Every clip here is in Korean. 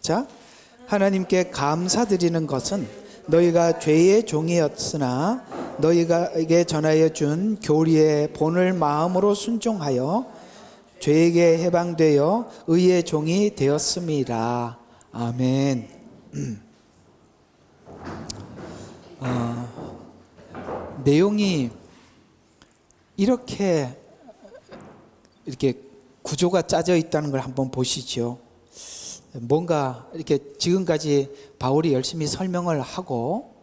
자, 하나님께 감사드리는 것은 너희가 죄의 종이었으나 너희에게 전하여 준 교리의 본을 마음으로 순종하여 죄에게 해방되어 의의 종이 되었음이라. 아멘. 내용이 이렇게 구조가 짜져 있다는 걸 한번 보시죠. 뭔가 이렇게 지금까지 바울이 열심히 설명을 하고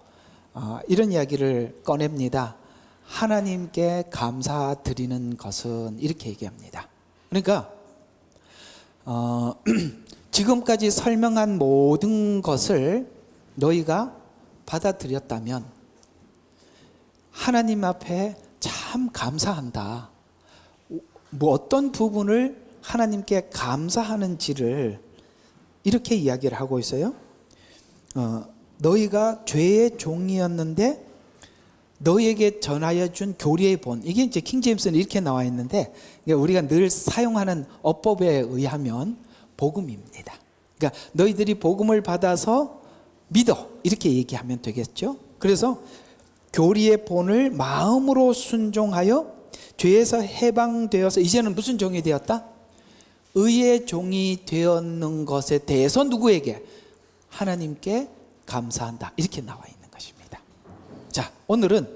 이런 이야기를 꺼냅니다. 하나님께 감사드리는 것은 이렇게 얘기합니다. 그러니까 지금까지 설명한 모든 것을 너희가 받아들였다면 하나님 앞에 참 감사한다. 뭐 어떤 부분을 하나님께 감사하는지를 이렇게 이야기를 하고 있어요. 너희가 죄의 종이었는데 너희에게 전하여 준 교리의 본, 이게 이제 킹제임스는 이렇게 나와 있는데 우리가 늘 사용하는 어법에 의하면 복음입니다. 그러니까 너희들이 복음을 받아서 믿어, 이렇게 얘기하면 되겠죠. 그래서 교리의 본을 마음으로 순종하여 죄에서 해방되어서 이제는 무슨 종이 되었다? 의의 종이 되었는 것에 대해서 누구에게? 하나님께 감사한다, 이렇게 나와 있는 것입니다. 자, 오늘은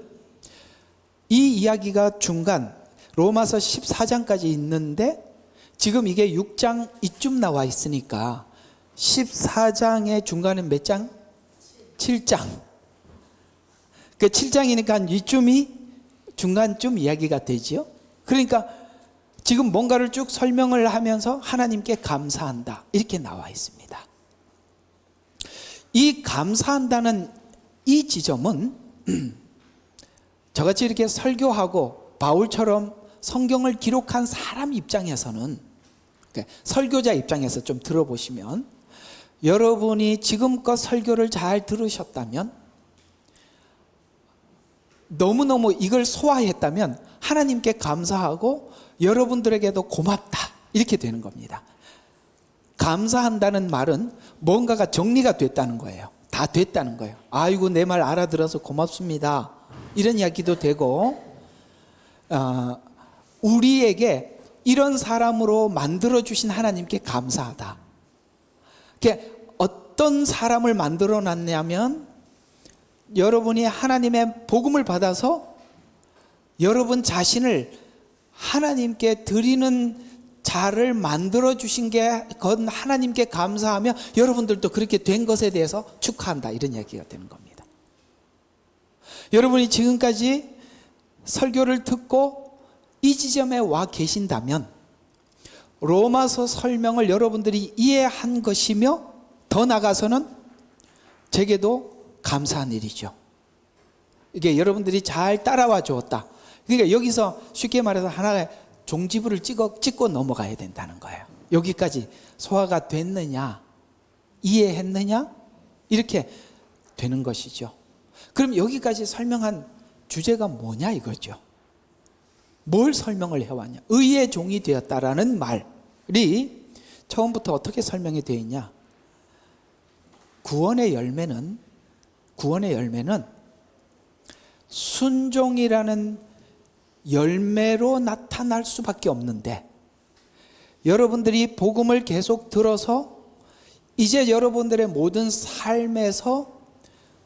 이 이야기가 중간 로마서 14장까지 있는데 지금 이게 6장 이쯤 나와 있으니까 14장의 중간은 몇 장? 7장. 그 7장이니까 이쯤이 중간쯤 이야기가 되지요. 그러니까 지금 뭔가를 쭉 설명을 하면서 하나님께 감사한다, 이렇게 나와 있습니다. 이 감사한다는 이 지점은 저같이 이렇게 설교하고 바울처럼 성경을 기록한 사람 입장에서는, 설교자 입장에서 좀 들어보시면, 여러분이 지금껏 설교를 잘 들으셨다면, 너무너무 이걸 소화했다면 하나님께 감사하고 여러분들에게도 고맙다, 이렇게 되는 겁니다. 감사한다는 말은 뭔가가 정리가 됐다는 거예요. 다 됐다는 거예요. 아이고, 내 말 알아들어서 고맙습니다, 이런 이야기도 되고, 우리에게 이런 사람으로 만들어주신 하나님께 감사하다. 어떤 사람을 만들어 놨냐면 여러분이 하나님의 복음을 받아서 여러분 자신을 하나님께 드리는 자를 만들어 주신 게 그건 하나님께 감사하며 여러분들도 그렇게 된 것에 대해서 축하한다, 이런 이야기가 되는 겁니다. 여러분이 지금까지 설교를 듣고 이 지점에 와 계신다면 로마서 설명을 여러분들이 이해한 것이며 더 나아가서는 제게도 감사한 일이죠. 이게 여러분들이 잘 따라와 주었다. 그러니까 여기서 쉽게 말해서 하나의 종지부를 찍고 넘어가야 된다는 거예요. 여기까지 소화가 됐느냐, 이해했느냐, 이렇게 되는 것이죠. 그럼 여기까지 설명한 주제가 뭐냐 이거죠. 뭘 설명을 해왔냐? 의의 종이 되었다라는 말이 처음부터 어떻게 설명이 되어 있냐? 구원의 열매는 순종이라는 열매로 나타날 수밖에 없는데, 여러분들이 복음을 계속 들어서 이제 여러분들의 모든 삶에서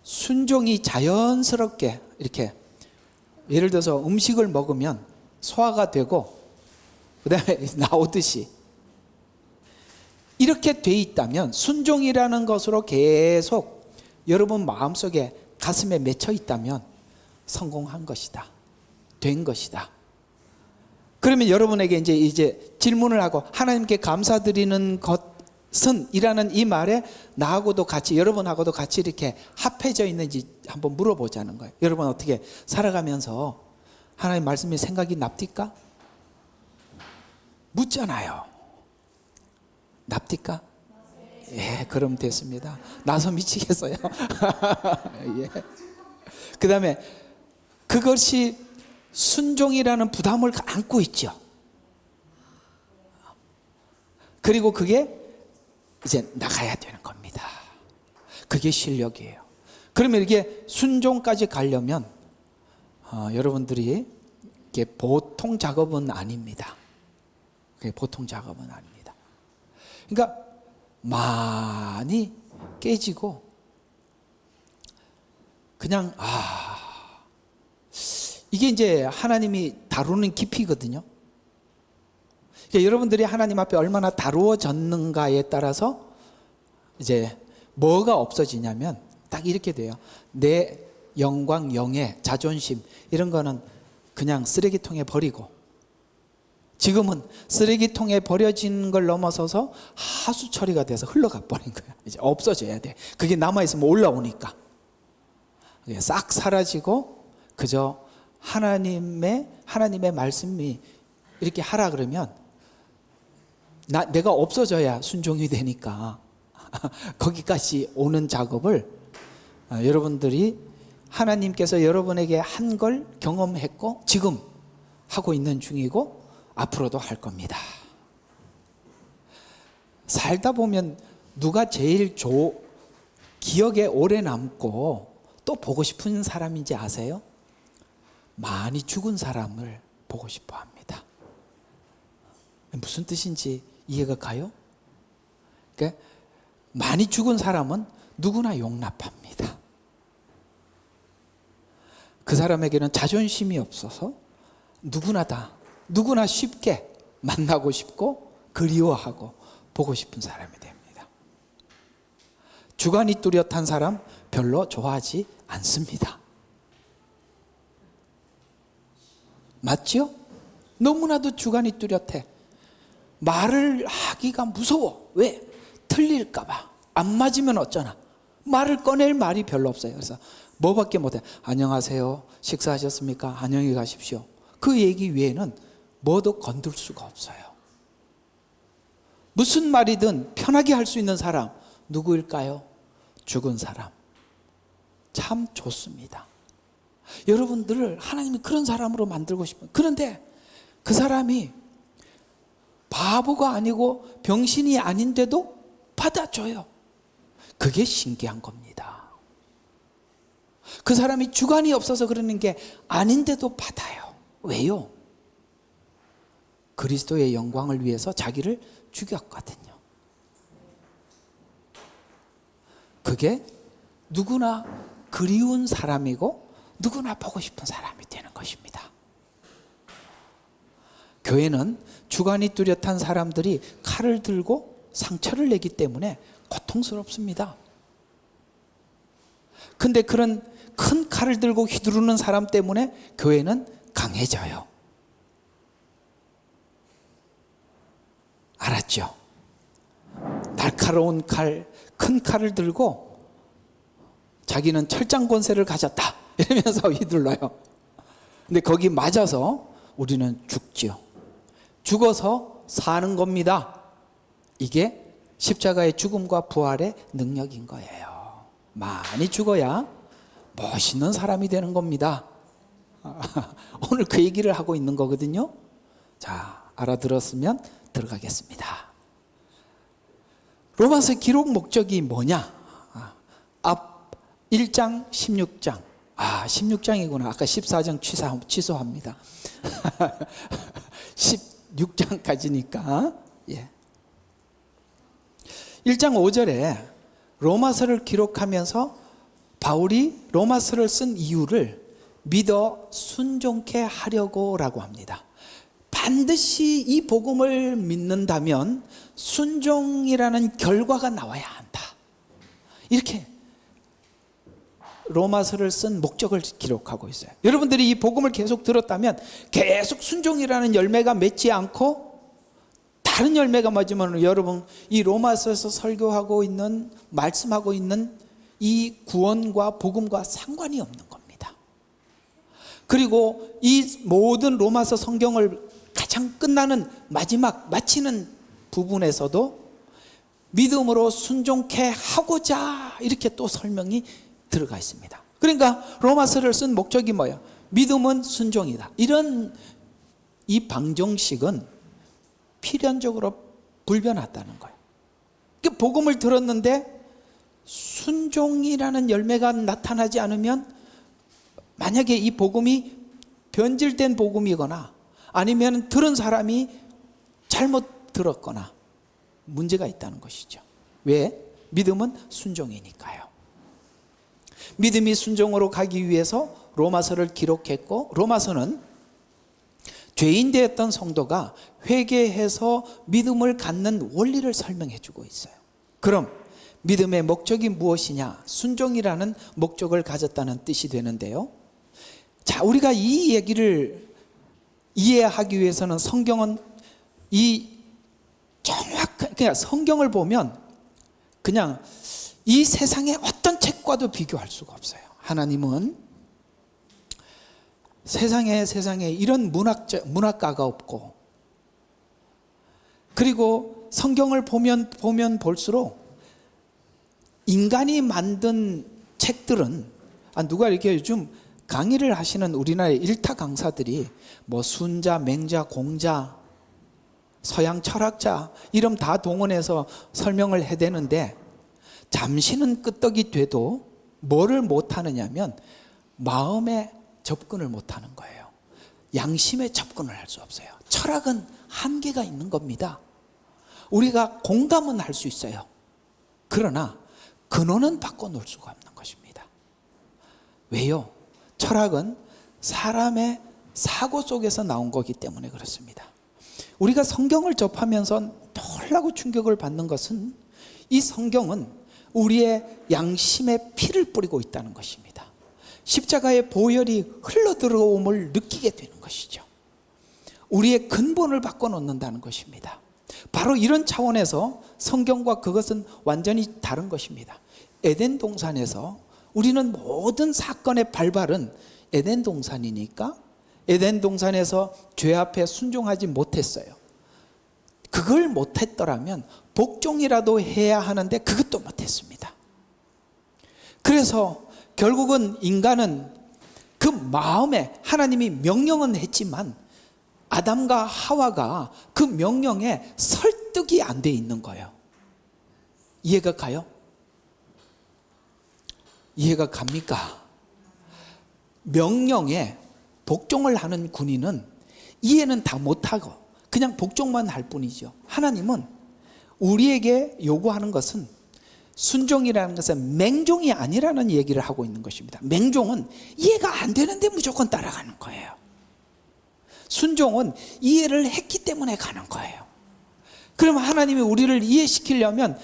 순종이 자연스럽게 이렇게, 예를 들어서 음식을 먹으면 소화가 되고 그 다음에 나오듯이 이렇게 돼 있다면, 순종이라는 것으로 계속 여러분 마음속에 가슴에 맺혀 있다면 성공한 것이다, 된 것이다. 그러면 여러분에게 이제 질문을 하고, 하나님께 감사드리는 것은 이라는 이 말에 나하고도 같이, 여러분하고도 같이 이렇게 합해져 있는지 한번 물어보자는 거예요. 여러분 어떻게 살아가면서 하나님 말씀에 생각이 납니까? 묻잖아요. 납니까? 예, 그럼 됐습니다. 나서 미치겠어요. 예. 그 다음에 그것이 순종이라는 부담을 안고 있죠. 그리고 그게 이제 나가야 되는 겁니다. 그게 실력이에요. 그러면 이게 순종까지 가려면 여러분들이 이게 보통 작업은 아닙니다. 그게 보통 작업은 아닙니다. 그러니까 많이 깨지고 그냥 이게 이제 하나님이 다루는 깊이거든요. 그러니까 여러분들이 하나님 앞에 얼마나 다루어졌는가에 따라서 이제 뭐가 없어지냐면 딱 이렇게 돼요. 내 영광, 영예, 자존심 이런 거는 그냥 쓰레기통에 버리고, 지금은 쓰레기통에 버려진 걸 넘어서서 하수 처리가 돼서 흘러가 버린 거야. 이제 없어져야 돼. 그게 남아있으면 올라오니까 싹 사라지고 그저 하나님의 말씀이 이렇게 하라 그러면 내가 없어져야 순종이 되니까 거기까지 오는 작업을 여러분들이 하나님께서 여러분에게 한 걸 경험했고 지금 하고 있는 중이고 앞으로도 할 겁니다. 살다 보면 누가 제일 기억에 오래 남고 또 보고 싶은 사람인지 아세요? 많이 죽은 사람을 보고 싶어 합니다. 무슨 뜻인지 이해가 가요? 그러니까 많이 죽은 사람은 누구나 용납합니다. 그 사람에게는 자존심이 없어서 누구나 쉽게 만나고 싶고 그리워하고 보고 싶은 사람이 됩니다. 주관이 뚜렷한 사람 별로 좋아하지 않습니다. 맞죠? 너무나도 주관이 뚜렷해. 말을 하기가 무서워. 왜? 틀릴까 봐. 안 맞으면 어쩌나. 말을 꺼낼 말이 별로 없어요. 그래서 뭐밖에 못해. 안녕하세요. 식사하셨습니까? 안녕히 가십시오. 그 얘기 외에는 뭐도 건들 수가 없어요. 무슨 말이든 편하게 할 수 있는 사람 누구일까요? 죽은 사람. 참 좋습니다. 여러분들을 하나님이 그런 사람으로 만들고 싶어요. 그런데 그 사람이 바보가 아니고 병신이 아닌데도 받아줘요. 그게 신기한 겁니다. 그 사람이 주관이 없어서 그러는 게 아닌데도 받아요. 왜요? 그리스도의 영광을 위해서 자기를 죽였거든요. 그게 누구나 그리운 사람이고 누구나 보고 싶은 사람이 되는 것입니다. 교회는 주관이 뚜렷한 사람들이 칼을 들고 상처를 내기 때문에 고통스럽습니다. 근데 그런 큰 칼을 들고 휘두르는 사람 때문에 교회는 강해져요. 알았죠? 날카로운 칼, 큰 칼을 들고 자기는 철장 권세를 가졌다 이러면서 휘둘러요. 근데 거기 맞아서 우리는 죽지요. 죽어서 사는 겁니다. 이게 십자가의 죽음과 부활의 능력인 거예요. 많이 죽어야 멋있는 사람이 되는 겁니다. 오늘 그 얘기를 하고 있는 거거든요. 자, 알아들었으면 들어가겠습니다. 로마서 기록 목적이 뭐냐? 앞 1장 16장 16장이구나. 아까 14장 취소합니다. 16장까지니까 1장 5절에 로마서를 기록하면서 바울이 로마서를 쓴 이유를 믿어 순종케 하려고 라고 합니다. 반드시 이 복음을 믿는다면 순종이라는 결과가 나와야 한다. 이렇게 로마서를 쓴 목적을 기록하고 있어요. 여러분들이 이 복음을 계속 들었다면 계속 순종이라는 열매가 맺지 않고 다른 열매가 맞으면 여러분 이 로마서에서 설교하고 있는 말씀하고 있는 이 구원과 복음과 상관이 없는 겁니다. 그리고 이 모든 로마서 성경을 가장 끝나는 마지막 마치는 부분에서도 믿음으로 순종케 하고자 이렇게 또 설명이 들어가 있습니다. 그러니까 로마서를 쓴 목적이 뭐예요? 믿음은 순종이다. 이런 이 방정식은 필연적으로 불변하다는 거예요. 그 복음을 들었는데 순종이라는 열매가 나타나지 않으면, 만약에 이 복음이 변질된 복음이거나 아니면 들은 사람이 잘못 들었거나 문제가 있다는 것이죠. 왜? 믿음은 순종이니까요. 믿음이 순종으로 가기 위해서 로마서를 기록했고, 로마서는 죄인 되었던 성도가 회개해서 믿음을 갖는 원리를 설명해 주고 있어요. 그럼 믿음의 목적이 무엇이냐? 순종이라는 목적을 가졌다는 뜻이 되는데요. 자, 우리가 이 얘기를 이해하기 위해서는 성경은 그냥 성경을 보면 그냥 이 세상의 어떤 책과도 비교할 수가 없어요. 하나님은 세상에 이런 문학가가 없고, 그리고 성경을 보면 볼수록 인간이 만든 책들은, 누가 이렇게 요즘 강의를 하시는 우리나라의 일타 강사들이 뭐 순자, 맹자, 공자, 서양 철학자 이름 다 동원해서 설명을 해대는데, 잠시는 끄떡이 돼도 뭐를 못하느냐면 마음에 접근을 못하는 거예요. 양심에 접근을 할 수 없어요. 철학은 한계가 있는 겁니다. 우리가 공감은 할 수 있어요. 그러나 근원은 바꿔놓을 수가 없는 것입니다. 왜요? 철학은 사람의 사고 속에서 나온 거기 때문에 그렇습니다. 우리가 성경을 접하면서 놀라고 충격을 받는 것은, 이 성경은 우리의 양심에 피를 뿌리고 있다는 것입니다. 십자가의 보혈이 흘러들어옴을 느끼게 되는 것이죠. 우리의 근본을 바꿔놓는다는 것입니다. 바로 이런 차원에서 성경과 그것은 완전히 다른 것입니다. 에덴 동산에서 우리는 모든 사건의 발발은 에덴 동산이니까 에덴 동산에서 죄 앞에 순종하지 못했어요. 그걸 못했더라면 복종이라도 해야 하는데 그것도 못했습니다. 그래서 결국은 인간은 그 마음에, 하나님이 명령은 했지만 아담과 하와가 그 명령에 설득이 안 돼 있는 거예요. 이해가 가요? 이해가 갑니까? 명령에 복종을 하는 군인은 이해는 다 못하고 그냥 복종만 할 뿐이죠. 하나님은 우리에게 요구하는 것은, 순종이라는 것은 맹종이 아니라는 얘기를 하고 있는 것입니다. 맹종은 이해가 안 되는데 무조건 따라가는 거예요. 순종은 이해를 했기 때문에 가는 거예요. 그럼 하나님이 우리를 이해시키려면,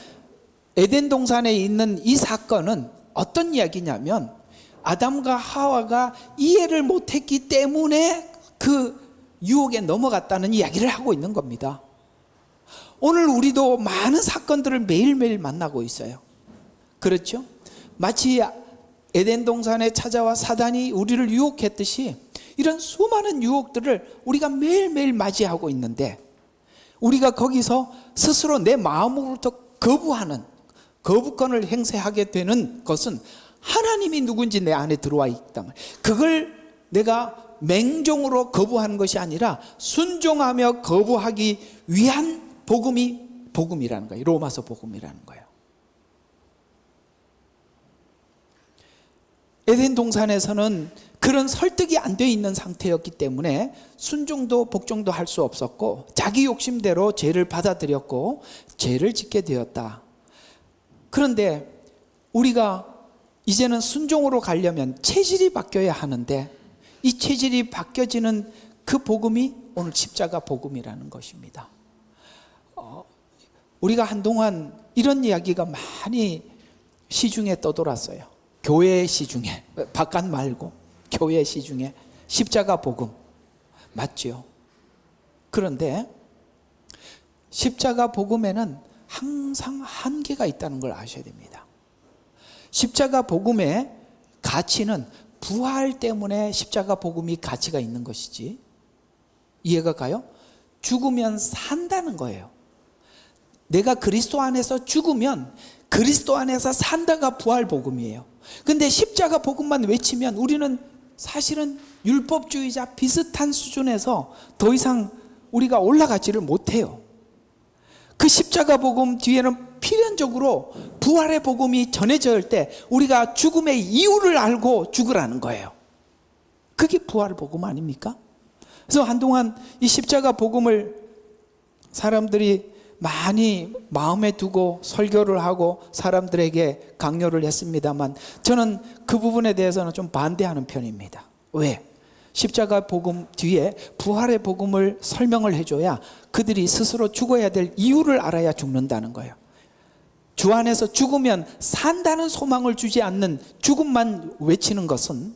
에덴 동산에 있는 이 사건은 어떤 이야기냐면, 아담과 하와가 이해를 못했기 때문에 그 유혹에 넘어갔다는 이야기를 하고 있는 겁니다. 오늘 우리도 많은 사건들을 매일매일 만나고 있어요. 그렇죠? 마치 에덴 동산에 찾아와 사단이 우리를 유혹했듯이 이런 수많은 유혹들을 우리가 매일매일 맞이하고 있는데, 우리가 거기서 스스로 내 마음으로부터 거부하는, 거부권을 행사하게 되는 것은 하나님이 누군지 내 안에 들어와 있다. 그걸 내가 맹종으로 거부하는 것이 아니라 순종하며 거부하기 위한 복음이 복음이라는 거예요. 로마서 복음이라는 거예요. 에덴 동산에서는 그런 설득이 안 돼 있는 상태였기 때문에 순종도 복종도 할 수 없었고, 자기 욕심대로 죄를 받아들였고 죄를 짓게 되었다. 그런데 우리가 이제는 순종으로 가려면 체질이 바뀌어야 하는데, 이 체질이 바뀌어지는 그 복음이 오늘 십자가 복음이라는 것입니다. 우리가 한동안 이런 이야기가 많이 시중에 떠돌았어요. 교회 시중에, 바깥 말고 교회 시중에 십자가 복음 맞죠? 그런데 십자가 복음에는 항상 한계가 있다는 걸 아셔야 됩니다. 십자가 복음의 가치는 부활 때문에 십자가 복음이 가치가 있는 것이지, 이해가 가요? 죽으면 산다는 거예요. 내가 그리스도 안에서 죽으면 그리스도 안에서 산다가 부활 복음이에요. 근데 십자가 복음만 외치면 우리는 사실은 율법주의자 비슷한 수준에서 더 이상 우리가 올라가지를 못해요. 그 십자가 복음 뒤에는 필연적으로 부활의 복음이 전해질 때 우리가 죽음의 이유를 알고 죽으라는 거예요. 그게 부활의 복음 아닙니까? 그래서 한동안 이 십자가 복음을 사람들이 많이 마음에 두고 설교를 하고 사람들에게 강요를 했습니다만, 저는 그 부분에 대해서는 좀 반대하는 편입니다. 왜? 십자가 복음 뒤에 부활의 복음을 설명을 해줘야 그들이 스스로 죽어야 될 이유를 알아야 죽는다는 거예요. 주 안에서 죽으면 산다는 소망을 주지 않는 죽음만 외치는 것은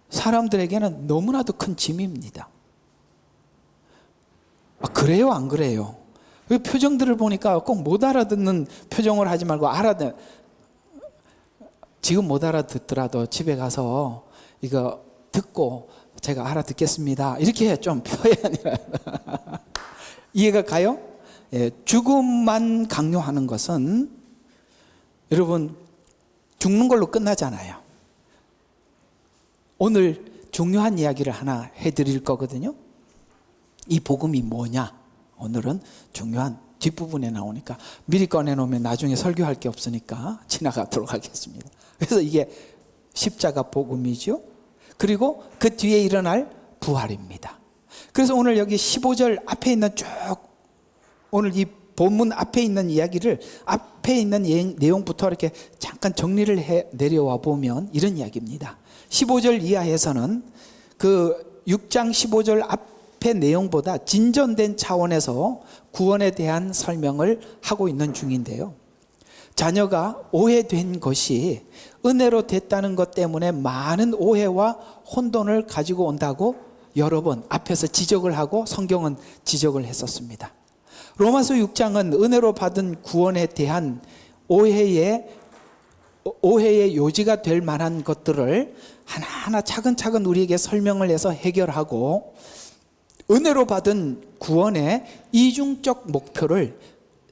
사람들에게는 너무나도 큰 짐입니다. 그래요, 안 그래요? 표정들을 보니까 꼭 못 알아듣는 표정을 하지 말고 지금 못 알아듣더라도 집에 가서 이거 듣고 제가 알아듣겠습니다 이렇게 좀 표현이 이해가 가요? 예, 죽음만 강요하는 것은 여러분 죽는 걸로 끝나잖아요. 오늘 중요한 이야기를 하나 해드릴 거거든요. 이 복음이 뭐냐? 오늘은 중요한 뒷부분에 나오니까 미리 꺼내놓으면 나중에 설교할 게 없으니까 지나가도록 하겠습니다. 그래서 이게 십자가 복음이죠. 그리고 그 뒤에 일어날 부활입니다. 그래서 오늘 여기 15절 앞에 있는 쭉 오늘 이 본문 앞에 있는 이야기를 앞에 있는 내용부터 이렇게 잠깐 정리를 해 내려와 보면 이런 이야기입니다. 15절 이하에서는 그 6장 15절 앞의 내용보다 진전된 차원에서 구원에 대한 설명을 하고 있는 중인데요. 자녀가 오해된 것이 은혜로 됐다는 것 때문에 많은 오해와 혼돈을 가지고 온다고 여러 번 앞에서 지적을 하고 성경은 지적을 했었습니다. 로마서 6장은 은혜로 받은 구원에 대한 오해의 요지가 될 만한 것들을 하나하나 차근차근 우리에게 설명을 해서 해결하고, 은혜로 받은 구원의 이중적 목표를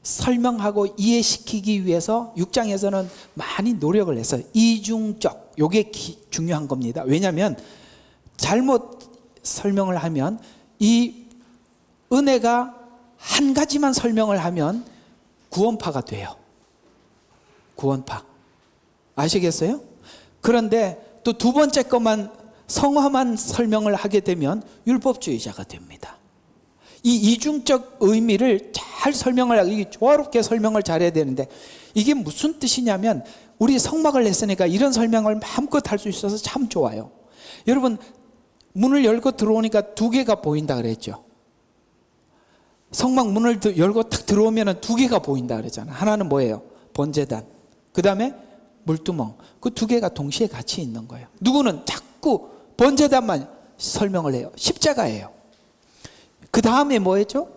설명하고 이해시키기 위해서 6장에서는 많이 노력을 했어요. 이중적, 이게 중요한 겁니다. 왜냐하면 잘못 설명을 하면, 이 은혜가 한 가지만 설명을 하면 구원파가 돼요. 구원파. 아시겠어요? 그런데 또 두 번째 것만, 성화만 설명을 하게 되면 율법주의자가 됩니다. 이 이중적 의미를 잘 설명을 하고, 이게 조화롭게 설명을 잘해야 되는데, 이게 무슨 뜻이냐면, 우리 성막을 냈으니까 이런 설명을 마음껏 할 수 있어서 참 좋아요. 여러분, 문을 열고 들어오니까 두 개가 보인다 그랬죠. 성막 문을 열고 탁 들어오면 두 개가 보인다 그랬잖아요. 하나는 뭐예요? 번제단. 그 다음에 물두멍. 그 두 개가 동시에 같이 있는 거예요. 누구는 자꾸 번제단만 설명을 해요. 십자가예요. 그 다음에 뭐였죠?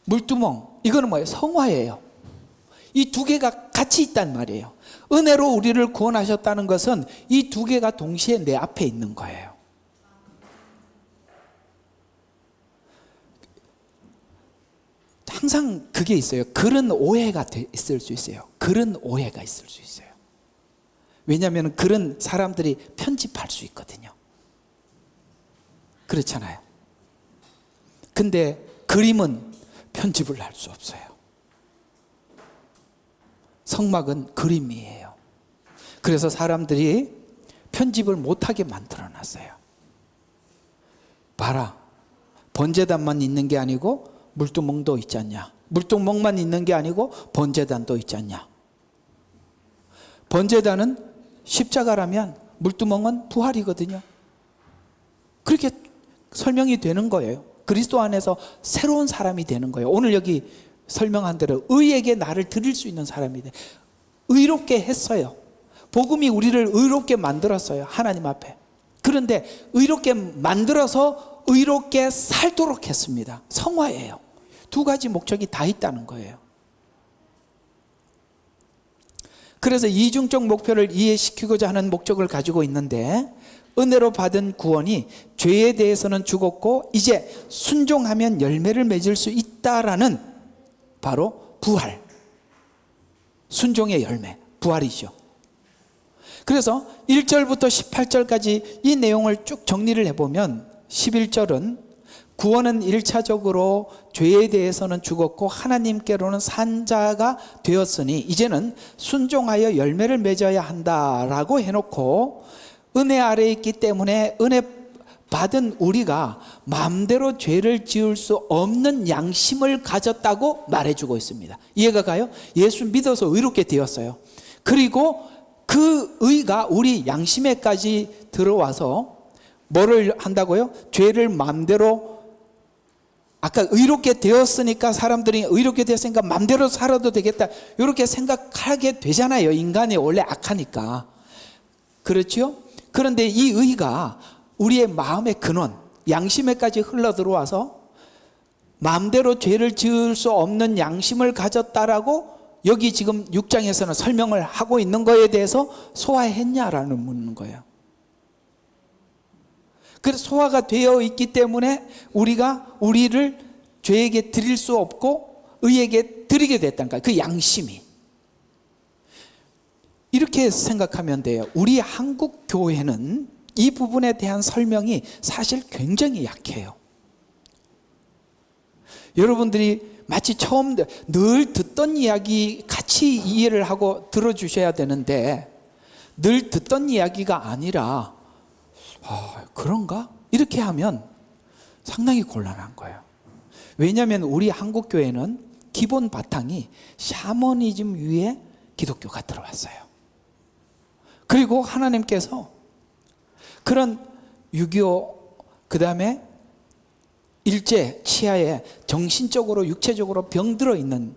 물두멍. 이거는 뭐예요? 성화예요. 이 두 개가 같이 있단 말이에요. 은혜로 우리를 구원하셨다는 것은 이 두 개가 동시에 내 앞에 있는 거예요. 항상 그게 있어요. 그런 오해가 있을 수 있어요. 그런 오해가 있을 수 있어요. 왜냐하면 그런 사람들이 편집할 수 있거든요. 그렇잖아요. 근데 그림은 편집을 할 수 없어요. 성막은 그림이에요. 그래서 사람들이 편집을 못하게 만들어 놨어요. 봐라, 번제단만 있는 게 아니고 물두멍도 있지 않냐. 물두멍만 있는 게 아니고 번제단도 있지 않냐. 번제단은 십자가라면 물두멍은 부활이거든요. 그렇게 설명이 되는 거예요. 그리스도 안에서 새로운 사람이 되는 거예요. 오늘 여기 설명한 대로 의에게 나를 드릴 수 있는 사람이 돼. 의롭게 했어요. 복음이 우리를 의롭게 만들었어요. 하나님 앞에. 그런데 의롭게 만들어서 의롭게 살도록 했습니다. 성화예요. 두 가지 목적이 다 있다는 거예요. 그래서 이중적 목표를 이해시키고자 하는 목적을 가지고 있는데, 은혜로 받은 구원이 죄에 대해서는 죽었고 이제 순종하면 열매를 맺을 수 있다라는 바로 부활, 순종의 열매, 부활이죠. 그래서 1절부터 18절까지 이 내용을 쭉 정리를 해보면 11절은 구원은 1차적으로 죄에 대해서는 죽었고 하나님께로는 산 자가 되었으니 이제는 순종하여 열매를 맺어야 한다라고 해놓고, 은혜 아래에 있기 때문에 은혜 받은 우리가 마음대로 죄를 지을 수 없는 양심을 가졌다고 말해주고 있습니다. 이해가 가요? 예수 믿어서 의롭게 되었어요. 그리고 그 의가 우리 양심에까지 들어와서 뭐를 한다고요? 죄를 마음대로, 아까 의롭게 되었으니까, 사람들이 의롭게 되었으니까 마음대로 살아도 되겠다 이렇게 생각하게 되잖아요. 인간이 원래 악하니까. 그렇죠? 그런데 이 의가 우리의 마음의 근원, 양심에까지 흘러 들어와서 마음대로 죄를 지을 수 없는 양심을 가졌다라고 여기 지금 6장에서는 설명을 하고 있는 거에 대해서 소화했냐라는 묻는 거예요. 그래서 소화가 되어 있기 때문에 우리가 우리를 죄에게 드릴 수 없고 의에게 드리게 됐다는 거예요. 그 양심이. 이렇게 생각하면 돼요. 우리 한국 교회는 이 부분에 대한 설명이 사실 굉장히 약해요. 여러분들이 마치 처음 늘 듣던 이야기 같이 이해를 하고 들어주셔야 되는데, 늘 듣던 이야기가 아니라 그런가? 이렇게 하면 상당히 곤란한 거예요. 왜냐하면 우리 한국 교회는 기본 바탕이 샤머니즘 위에 기독교가 들어왔어요. 그리고 하나님께서 그런 유교, 그 다음에 일제 치하에 정신적으로 육체적으로 병들어 있는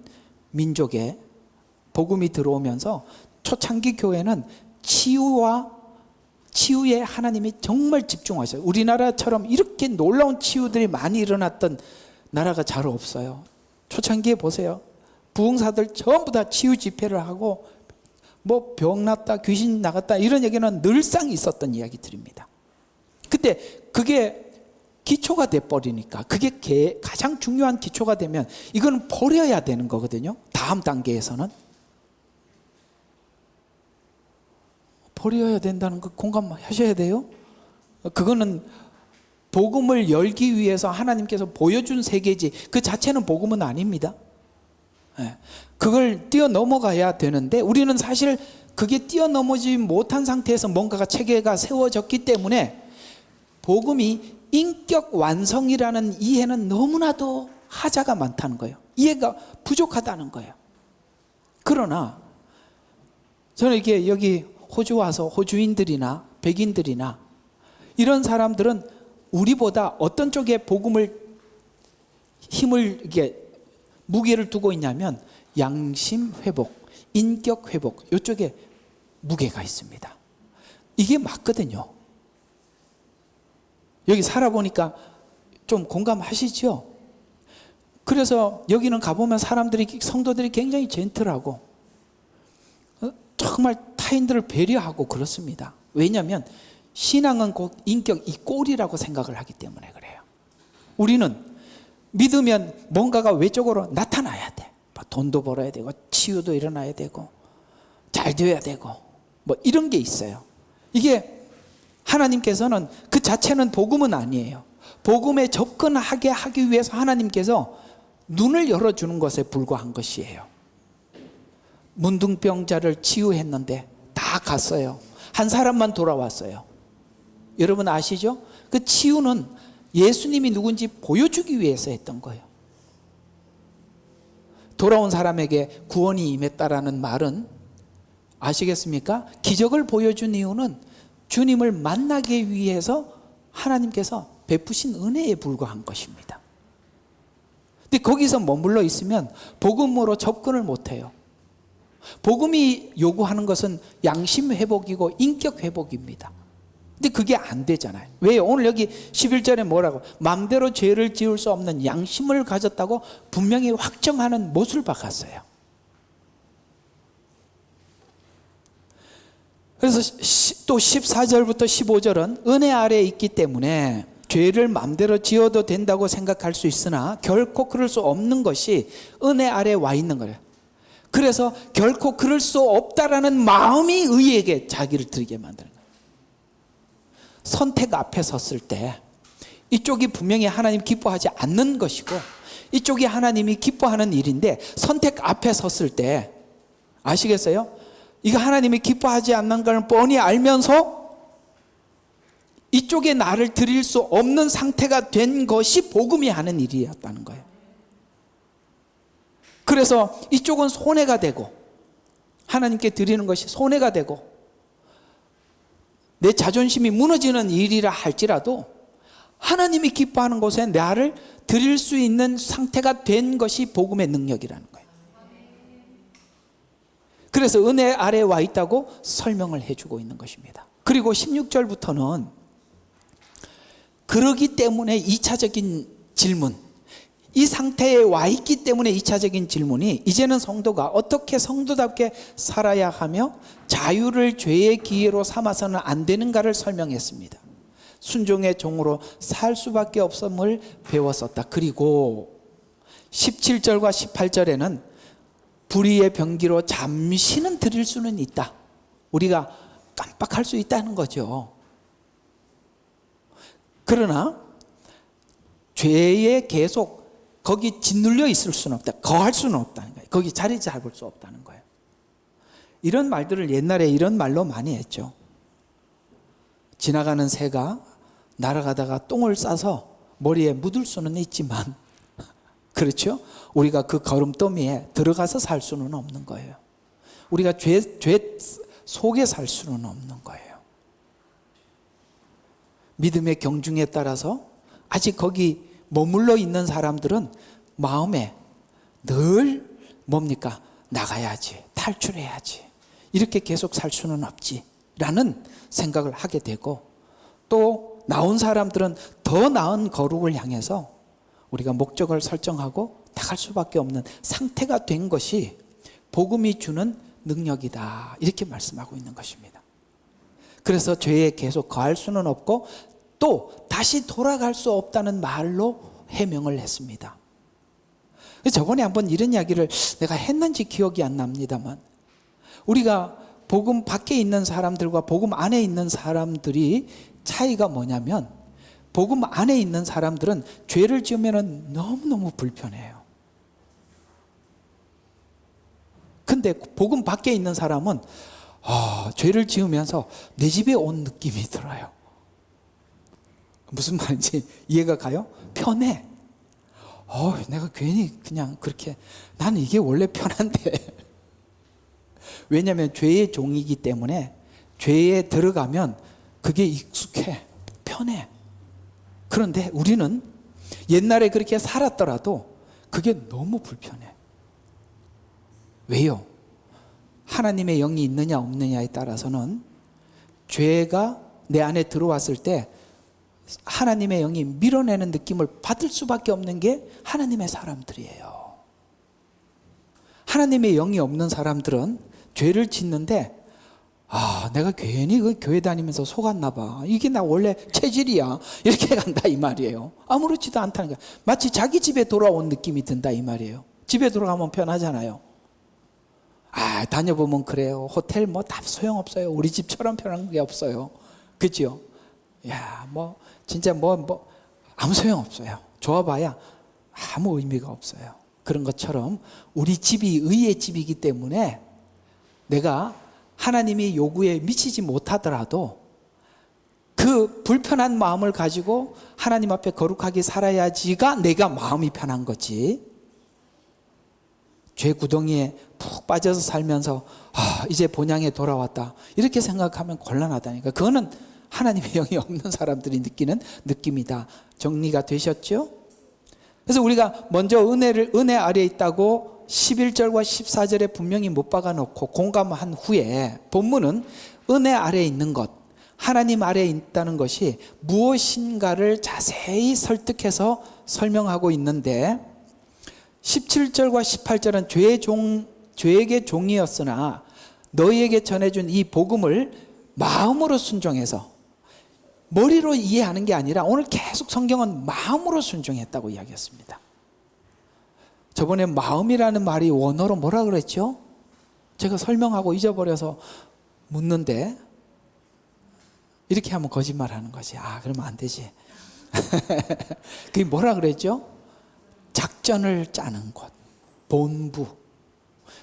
민족에 복음이 들어오면서 초창기 교회는 치유에 하나님이 정말 집중하셔요. 우리나라처럼 이렇게 놀라운 치유들이 많이 일어났던 나라가 잘 없어요. 초창기에 보세요. 부흥사들 전부 다 치유 집회를 하고 뭐 병 났다, 귀신 나갔다 이런 얘기는 늘상 있었던 이야기들입니다. 근데 그게 기초가 돼버리니까, 그게 가장 중요한 기초가 되면 이건 버려야 되는 거거든요. 다음 단계에서는 버려야 된다는 거 공감하셔야 돼요. 그거는 복음을 열기 위해서 하나님께서 보여준 세계지 그 자체는 복음은 아닙니다. 그걸 뛰어넘어가야 되는데 우리는 사실 그게 뛰어넘어지 못한 상태에서 뭔가가 체계가 세워졌기 때문에 복음이 인격 완성이라는 이해는 너무나도 하자가 많다는 거예요. 이해가 부족하다는 거예요. 그러나 저는 이게 여기 호주 와서 호주인들이나 백인들이나 이런 사람들은 우리보다 어떤 쪽에 복음을 힘을 이게 무게를 두고 있냐면 양심 회복, 인격 회복 이쪽에 무게가 있습니다. 이게 맞거든요. 여기 살아보니까 좀 공감하시죠? 그래서 여기는 가보면 성도들이 굉장히 젠틀하고 정말 타인들을 배려하고 그렇습니다. 왜냐하면 신앙은 곧 인격, 이 꼴이라고 생각을 하기 때문에 그래요. 우리는 믿으면 뭔가가 외적으로 나타나야 돼. 뭐 돈도 벌어야 되고 치유도 일어나야 되고 잘 되어야 되고 뭐 이런 게 있어요. 이게 하나님께서는 그 자체는 복음은 아니에요. 복음에 접근하게 하기 위해서 하나님께서 눈을 열어주는 것에 불과한 것이에요. 문둥병자를 치유했는데 다 갔어요. 한 사람만 돌아왔어요. 여러분 아시죠? 그 치유는 예수님이 누군지 보여주기 위해서 했던 거예요. 돌아온 사람에게 구원이 임했다라는 말은 아시겠습니까? 기적을 보여준 이유는 주님을 만나기 위해서 하나님께서 베푸신 은혜에 불과한 것입니다. 근데 거기서 머물러 있으면 복음으로 접근을 못해요. 복음이 요구하는 것은 양심 회복이고 인격 회복입니다. 근데 그게 안 되잖아요. 왜요? 오늘 여기 11절에 뭐라고? 마음대로 죄를 지을 수 없는 양심을 가졌다고 분명히 확정하는 못을 박았어요. 그래서 또 14절부터 15절은 은혜 아래에 있기 때문에 죄를 마음대로 지어도 된다고 생각할 수 있으나 결코 그럴 수 없는 것이 은혜 아래에 와 있는 거예요. 그래서 결코 그럴 수 없다라는 마음이 의에게 자기를 드리게 만드는 거예요. 선택 앞에 섰을 때 이쪽이 분명히 하나님 기뻐하지 않는 것이고 이쪽이 하나님이 기뻐하는 일인데 선택 앞에 섰을 때 아시겠어요? 이거 하나님이 기뻐하지 않는 걸 뻔히 알면서 이쪽에 나를 드릴 수 없는 상태가 된 것이 복음이 하는 일이었다는 거예요. 그래서 이쪽은 손해가 되고 하나님께 드리는 것이 손해가 되고 내 자존심이 무너지는 일이라 할지라도 하나님이 기뻐하는 곳에 나를 드릴 수 있는 상태가 된 것이 복음의 능력이라는 거예요. 그래서 은혜 아래에 와 있다고 설명을 해주고 있는 것입니다. 그리고 16절부터는 그러기 때문에 2차적인 질문, 이 상태에 와 있기 때문에 2차적인 질문이 이제는 성도가 어떻게 성도답게 살아야 하며 자유를 죄의 기회로 삼아서는 안 되는가를 설명했습니다. 순종의 종으로 살 수밖에 없음을 배웠었다. 그리고 17절과 18절에는 불의의 병기로 잠시는 드릴 수는 있다. 우리가 깜빡할 수 있다는 거죠. 그러나 죄에 계속 거기 짓눌려 있을 수는 없다. 거할 수는 없다는 거예요. 거기 자리 잡을 수 없다는 거예요. 이런 말들을 옛날에 이런 말로 많이 했죠. 지나가는 새가 날아가다가 똥을 싸서 머리에 묻을 수는 있지만 그렇죠? 우리가 그 거름더미에 들어가서 살 수는 없는 거예요. 우리가 죄 속에 살 수는 없는 거예요. 믿음의 경중에 따라서 아직 거기 머물러 있는 사람들은 마음에 늘 뭡니까? 나가야지, 탈출해야지, 이렇게 계속 살 수는 없지 라는 생각을 하게 되고, 또 나온 사람들은 더 나은 거룩을 향해서 우리가 목적을 설정하고 나갈 수밖에 없는 상태가 된 것이 복음이 주는 능력이다, 이렇게 말씀하고 있는 것입니다. 그래서 죄에 계속 거할 수는 없고 또 다시 돌아갈 수 없다는 말로 해명을 했습니다. 저번에 한번 이런 이야기를 내가 했는지 기억이 안 납니다만, 우리가 복음 밖에 있는 사람들과 복음 안에 있는 사람들이 차이가 뭐냐면, 복음 안에 있는 사람들은 죄를 지으면 너무너무 불편해요. 근데 복음 밖에 있는 사람은 죄를 지으면서 내 집에 온 느낌이 들어요. 무슨 말인지 이해가 가요? 편해. 내가 괜히 그냥 그렇게, 나는 이게 원래 편한데 왜냐하면 죄의 종이기 때문에 죄에 들어가면 그게 익숙해, 편해. 그런데 우리는 옛날에 그렇게 살았더라도 그게 너무 불편해. 왜요? 하나님의 영이 있느냐 없느냐에 따라서는 죄가 내 안에 들어왔을 때 하나님의 영이 밀어내는 느낌을 받을 수밖에 없는 게 하나님의 사람들이에요. 하나님의 영이 없는 사람들은 죄를 짓는데 내가 괜히 그 교회 다니면서 속았나 봐, 이게 나 원래 체질이야, 이렇게 간다 이 말이에요. 아무렇지도 않다는 거야. 마치 자기 집에 돌아온 느낌이 든다 이 말이에요. 집에 돌아가면 편하잖아요. 다녀보면 그래요. 호텔 뭐 다 소용없어요. 우리 집처럼 편한 게 없어요. 그죠? 진짜 아무 소용없어요. 좋아봐야 아무 의미가 없어요. 그런 것처럼 우리 집이 의의 집이기 때문에 내가 하나님이 요구에 미치지 못하더라도 그 불편한 마음을 가지고 하나님 앞에 거룩하게 살아야지가 내가 마음이 편한 거지, 죄 구덩이에 푹 빠져서 살면서 이제 본향에 돌아왔다 이렇게 생각하면 곤란하다니까. 그거는 하나님의 영이 없는 사람들이 느끼는 느낌이다. 정리가 되셨죠? 그래서 우리가 먼저 은혜 아래에 있다고 11절과 14절에 분명히 못 박아놓고 공감한 후에 본문은 은혜 아래에 있는 것, 하나님 아래에 있다는 것이 무엇인가를 자세히 설득해서 설명하고 있는데, 17절과 18절은 죄에게 종이었으나 너희에게 전해준 이 복음을 마음으로 순종해서, 머리로 이해하는 게 아니라 오늘 계속 성경은 마음으로 순종했다고 이야기했습니다. 저번에 마음이라는 말이 원어로 뭐라 그랬죠? 제가 설명하고 잊어버려서 묻는데, 이렇게 하면 거짓말하는 거지. 그러면 안 되지. 그게 뭐라 그랬죠? 작전을 짜는 곳, 본부.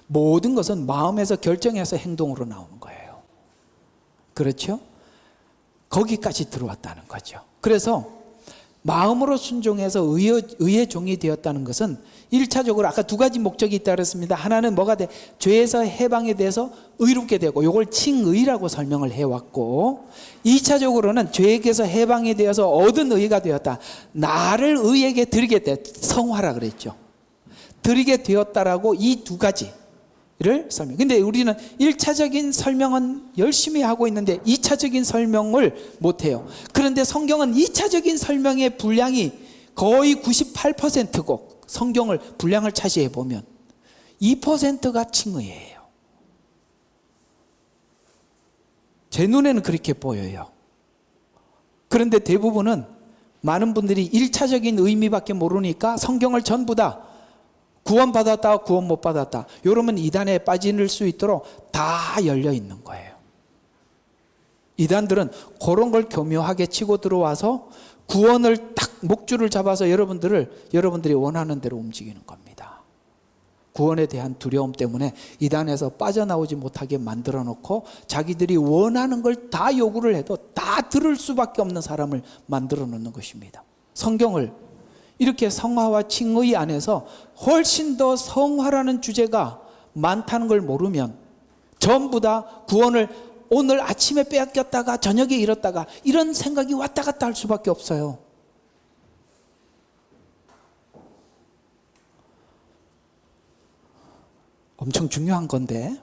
모든 것은 마음에서 결정해서 행동으로 나오는 거예요. 그렇죠? 거기까지 들어왔다는 거죠. 그래서 마음으로 순종해서 의의 종이 되었다는 것은 1차적으로 아까 두 가지 목적이 있다고 그랬습니다. 하나는 뭐가 돼? 죄에서 해방에 대해서 의롭게 되고, 이걸 칭의라고 설명을 해왔고, 2차적으로는 죄에게서 해방이 되어서 얻은 의가 되었다. 나를 의에게 드리게 돼. 성화라 그랬죠. 드리게 되었다라고 이 두 가지를 설명. 근데 우리는 1차적인 설명은 열심히 하고 있는데 2차적인 설명을 못해요. 그런데 성경은 2차적인 설명의 분량이 거의 98%고, 성경을 분량을 차지해 보면 2%가 칭의예요. 제 눈에는 그렇게 보여요. 그런데 대부분은 많은 분들이 1차적인 의미밖에 모르니까 성경을 전부 다 구원받았다, 구원 못 받았다, 이러면 이단에 빠질 수 있도록 다 열려 있는 거예요. 이단들은 그런 걸 교묘하게 치고 들어와서 구원을 딱 목줄을 잡아서 여러분들이 원하는 대로 움직이는 겁니다. 구원에 대한 두려움 때문에 이단에서 빠져나오지 못하게 만들어 놓고 자기들이 원하는 걸 다 요구를 해도 다 들을 수밖에 없는 사람을 만들어 놓는 것입니다. 성경을 이렇게 성화와 칭의 안에서 훨씬 더 성화라는 주제가 많다는 걸 모르면 전부 다 구원을 오늘 아침에 빼앗겼다가 저녁에 잃었다가 이런 생각이 왔다 갔다 할 수밖에 없어요. 엄청 중요한 건데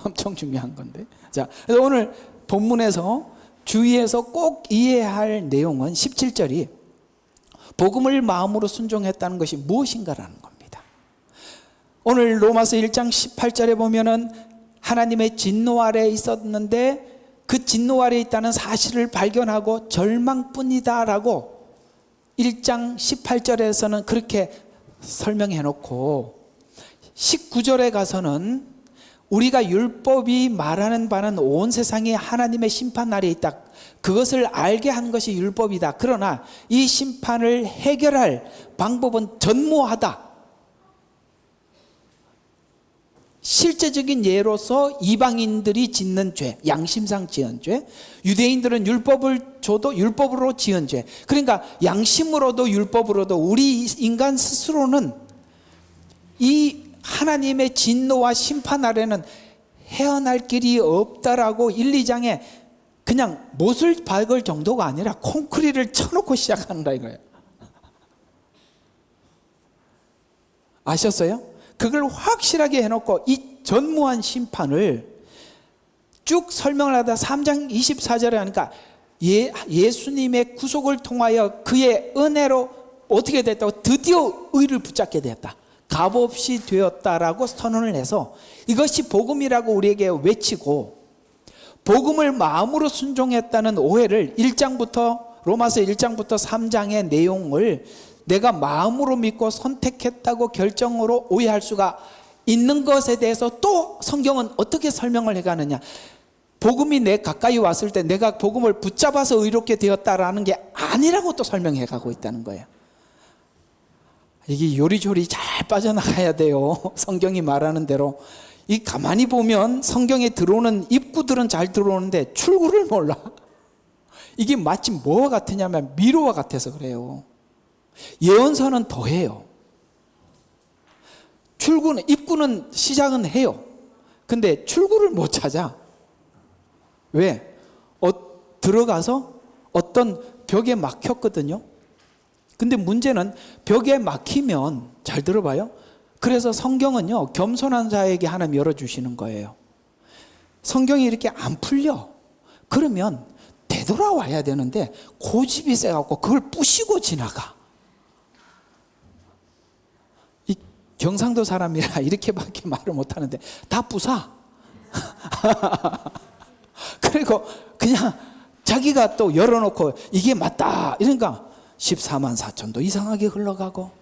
엄청 중요한 건데. 자, 그래서 오늘 본문에서 주의해서 꼭 이해해야 할 내용은 17절이 복음을 마음으로 순종했다는 것이 무엇인가라는 겁니다. 오늘 로마서 1장 18절에 보면은 하나님의 진노 아래에 있었는데 그 진노 아래에 있다는 사실을 발견하고 절망뿐이다라고 1장 18절에서는 그렇게 설명해 놓고 19절에 가서는 우리가 율법이 말하는 바는 온 세상이 하나님의 심판 아래에 있다, 그것을 알게 한 것이 율법이다. 그러나 이 심판을 해결할 방법은 전무하다. 실제적인 예로서 이방인들이 짓는 죄, 양심상 지은 죄, 유대인들은 율법을 줘도 율법으로 지은 죄, 그러니까 양심으로도 율법으로도 우리 인간 스스로는 이 하나님의 진노와 심판 아래는 헤어날 길이 없다라고 1, 2장에 그냥 못을 박을 정도가 아니라 콘크리트를 쳐놓고 시작한다 이거예요. 아셨어요? 그걸 확실하게 해놓고 이 전무한 심판을 쭉 설명을 하다 3장 24절에 하니까 예수님의 구속을 통하여 그의 은혜로 어떻게 됐다고? 드디어 의를 붙잡게 되었다, 값없이 되었다라고 선언을 해서 이것이 복음이라고 우리에게 외치고, 복음을 마음으로 순종했다는 오해를 1장부터 로마서 1장부터 3장의 내용을 내가 마음으로 믿고 선택했다고 결정으로 오해할 수가 있는 것에 대해서 또 성경은 어떻게 설명을 해가느냐. 복음이 내 가까이 왔을 때 내가 복음을 붙잡아서 의롭게 되었다라는 게 아니라고 또 설명해 가고 있다는 거예요. 이게 요리조리 잘 빠져나가야 돼요. 성경이 말하는 대로. 이 가만히 보면 성경에 들어오는 입구들은 잘 들어오는데 출구를 몰라. 이게 마치 뭐와 같으냐면 미로와 같아서 그래요. 예언서는 더해요. 입구는 시작은 해요. 근데 출구를 못 찾아. 왜? 들어가서 어떤 벽에 막혔거든요. 근데 문제는 벽에 막히면, 잘 들어봐요, 그래서 성경은요 겸손한 자에게 하나님 열어주시는 거예요. 성경이 이렇게 안 풀려 그러면 되돌아와야 되는데 고집이 세갖고 그걸 부시고 지나가. 이 경상도 사람이라 이렇게밖에 말을 못하는데 다 부사. 그리고 그냥 자기가 또 열어놓고 이게 맞다 이러니까 14만 4천도 이상하게 흘러가고.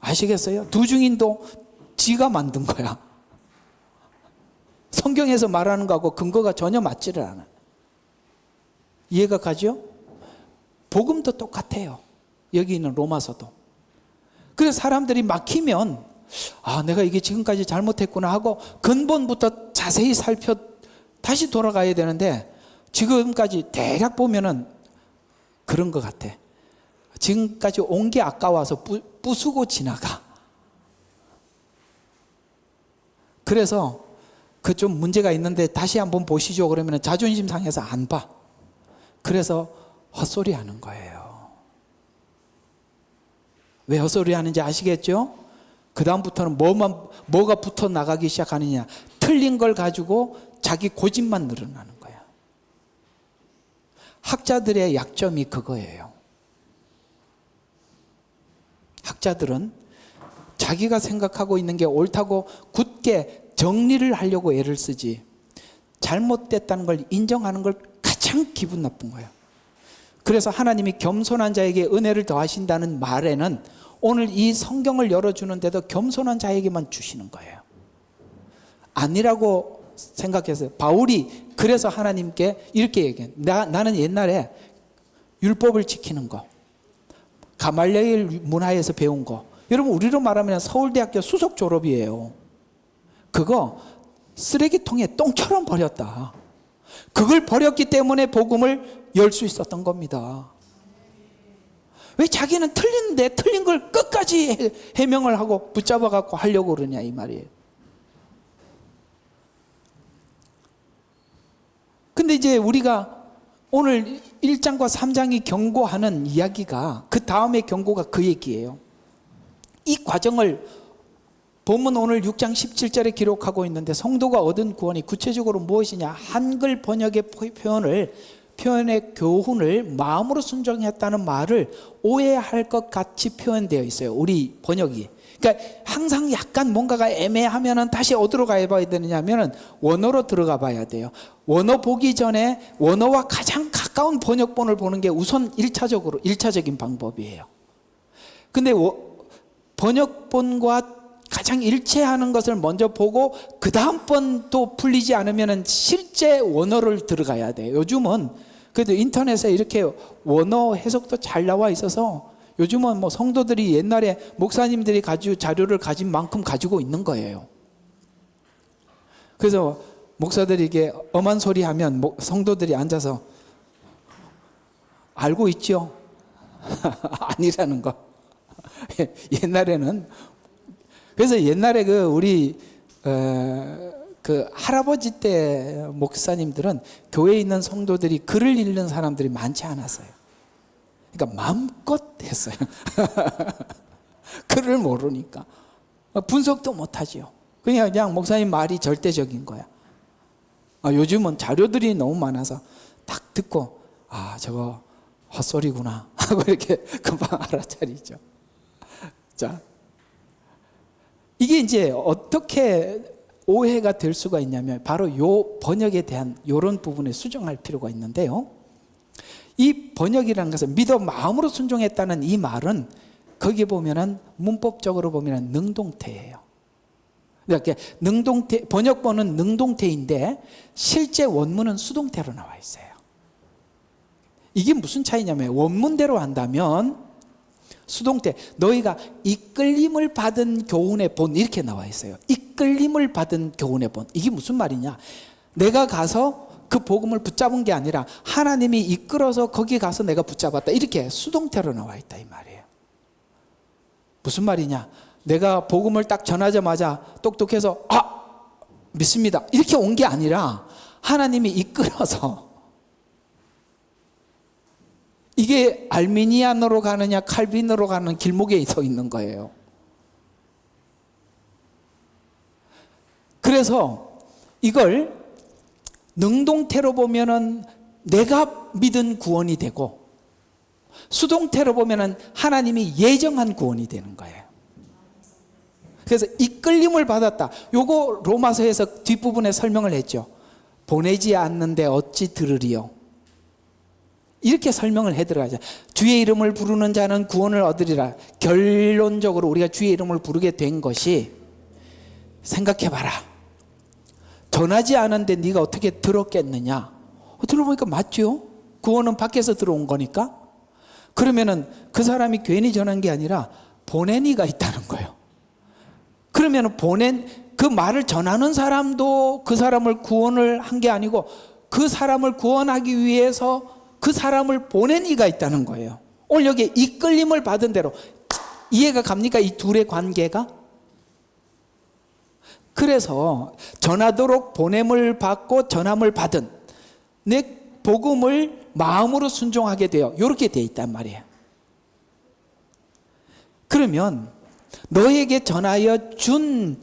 아시겠어요? 두 증인도 지가 만든 거야. 성경에서 말하는 거하고 근거가 전혀 맞지를 않아요. 이해가 가죠? 복음도 똑같아요. 여기 있는 로마서도. 그래서 사람들이 막히면 내가 이게 지금까지 잘못했구나 하고 근본부터 자세히 살펴 다시 돌아가야 되는데, 지금까지 대략 보면은 그런 것 같아. 지금까지 온 게 아까워서 부수고 지나가. 그래서 그 좀 문제가 있는데 다시 한번 보시죠 그러면 자존심 상해서 안 봐. 그래서 헛소리 하는 거예요. 왜 헛소리 하는지 아시겠죠? 그 다음부터는 뭐가 붙어 나가기 시작하느냐, 틀린 걸 가지고 자기 고집만 늘어나는 거야. 학자들의 약점이 그거예요. 학자들은 자기가 생각하고 있는 게 옳다고 굳게 정리를 하려고 애를 쓰지, 잘못됐다는 걸 인정하는 걸 가장 기분 나쁜 거예요. 그래서 하나님이 겸손한 자에게 은혜를 더하신다는 말에는 오늘 이 성경을 열어주는데도 겸손한 자에게만 주시는 거예요. 아니라고 생각했어요. 바울이 그래서 하나님께 이렇게 얘기해요. 나는 옛날에 율법을 지키는 거, 가말리엘 문화에서 배운 거, 여러분 우리로 말하면 서울대학교 수석 졸업이에요. 그거 쓰레기통에 똥처럼 버렸다. 그걸 버렸기 때문에 복음을 열 수 있었던 겁니다. 왜 자기는 틀린데 틀린 걸 끝까지 해명을 하고 붙잡아 갖고 하려고 그러냐 이 말이에요. 근데 이제 우리가 오늘 1장과 3장이 경고하는 이야기가 그 다음에 경고가 그 얘기예요. 이 과정을 본문 오늘 6장 17절에 기록하고 있는데, 성도가 얻은 구원이 구체적으로 무엇이냐, 한글 번역의 표현의 교훈을 마음으로 순종했다는 말을 오해할 것 같이 표현되어 있어요, 우리 번역이. 그러니까 항상 약간 뭔가가 애매하면은 다시 어디로 가봐야 되느냐면은 원어로 들어가 봐야 돼요. 원어 보기 전에 원어와 가장 가까운 번역본을 보는 게 우선 1차적인 방법이에요. 근데 번역본과 가장 일치하는 것을 먼저 보고 그 다음번 또 풀리지 않으면 실제 원어를 들어가야 돼요. 요즘은 그래도 인터넷에 이렇게 원어 해석도 잘 나와 있어서 요즘은 뭐 성도들이 옛날에 목사님들이 자료를 가진 만큼 가지고 있는 거예요. 그래서 목사들이 이게 엄한 소리 하면 성도들이 앉아서 알고 있죠? 아니라는 거. 옛날에는, 그래서 옛날에 우리 할아버지 때 목사님들은 교회에 있는 성도들이 글을 읽는 사람들이 많지 않았어요. 그러니까 마음껏 했어요. 글을 모르니까 분석도 못하지요. 그냥 목사님 말이 절대적인 거야. 요즘은 자료들이 너무 많아서 딱 듣고 저거 헛소리구나 하고 이렇게 금방 알아차리죠. 자, 이게 이제 어떻게 오해가 될 수가 있냐면 바로 요 번역에 대한 이런 부분에 수정할 필요가 있는데요. 이 번역이라는 것은 믿어 마음으로 순종했다는 이 말은 거기에 보면은 문법적으로 보면은 능동태예요. 그러니까 번역본은 능동태인데 실제 원문은 수동태로 나와 있어요. 이게 무슨 차이냐면 원문대로 한다면 수동태, 너희가 이끌림을 받은 교훈의 본, 이렇게 나와 있어요. 이끌림을 받은 교훈의 본. 이게 무슨 말이냐, 내가 가서 그 복음을 붙잡은 게 아니라 하나님이 이끌어서 거기 가서 내가 붙잡았다, 이렇게 수동태로 나와 있다 이 말이에요. 무슨 말이냐, 내가 복음을 딱 전하자마자 똑똑해서 믿습니다 이렇게 온 게 아니라 하나님이 이끌어서, 이게 알미니안으로 가느냐 칼빈으로 가는 길목에 서 있는 거예요. 그래서 이걸 능동태로 보면은 내가 믿은 구원이 되고, 수동태로 보면은 하나님이 예정한 구원이 되는 거예요. 그래서 이끌림을 받았다. 요거 로마서에서 뒷부분에 설명을 했죠. 보내지 않는데 어찌 들으리요, 이렇게 설명을 해 들어가죠. 주의 이름을 부르는 자는 구원을 얻으리라. 결론적으로 우리가 주의 이름을 부르게 된 것이, 생각해봐라, 전하지 않은데 네가 어떻게 들었겠느냐. 들어보니까 맞죠? 구원은 밖에서 들어온 거니까. 그러면은 그 사람이 괜히 전한 게 아니라 보낸 이가 있다는 거예요. 그러면은 그 말을 전하는 사람도 그 사람을 구원을 한 게 아니고 그 사람을 구원하기 위해서 그 사람을 보낸 이가 있다는 거예요. 오늘 여기 이끌림을 받은 대로 이해가 갑니까? 이 둘의 관계가? 그래서 전하도록 보냄을 받고 전함을 받은 내 복음을 마음으로 순종하게 되어 이렇게 되어 있단 말이에요. 그러면 너에게 전하여 준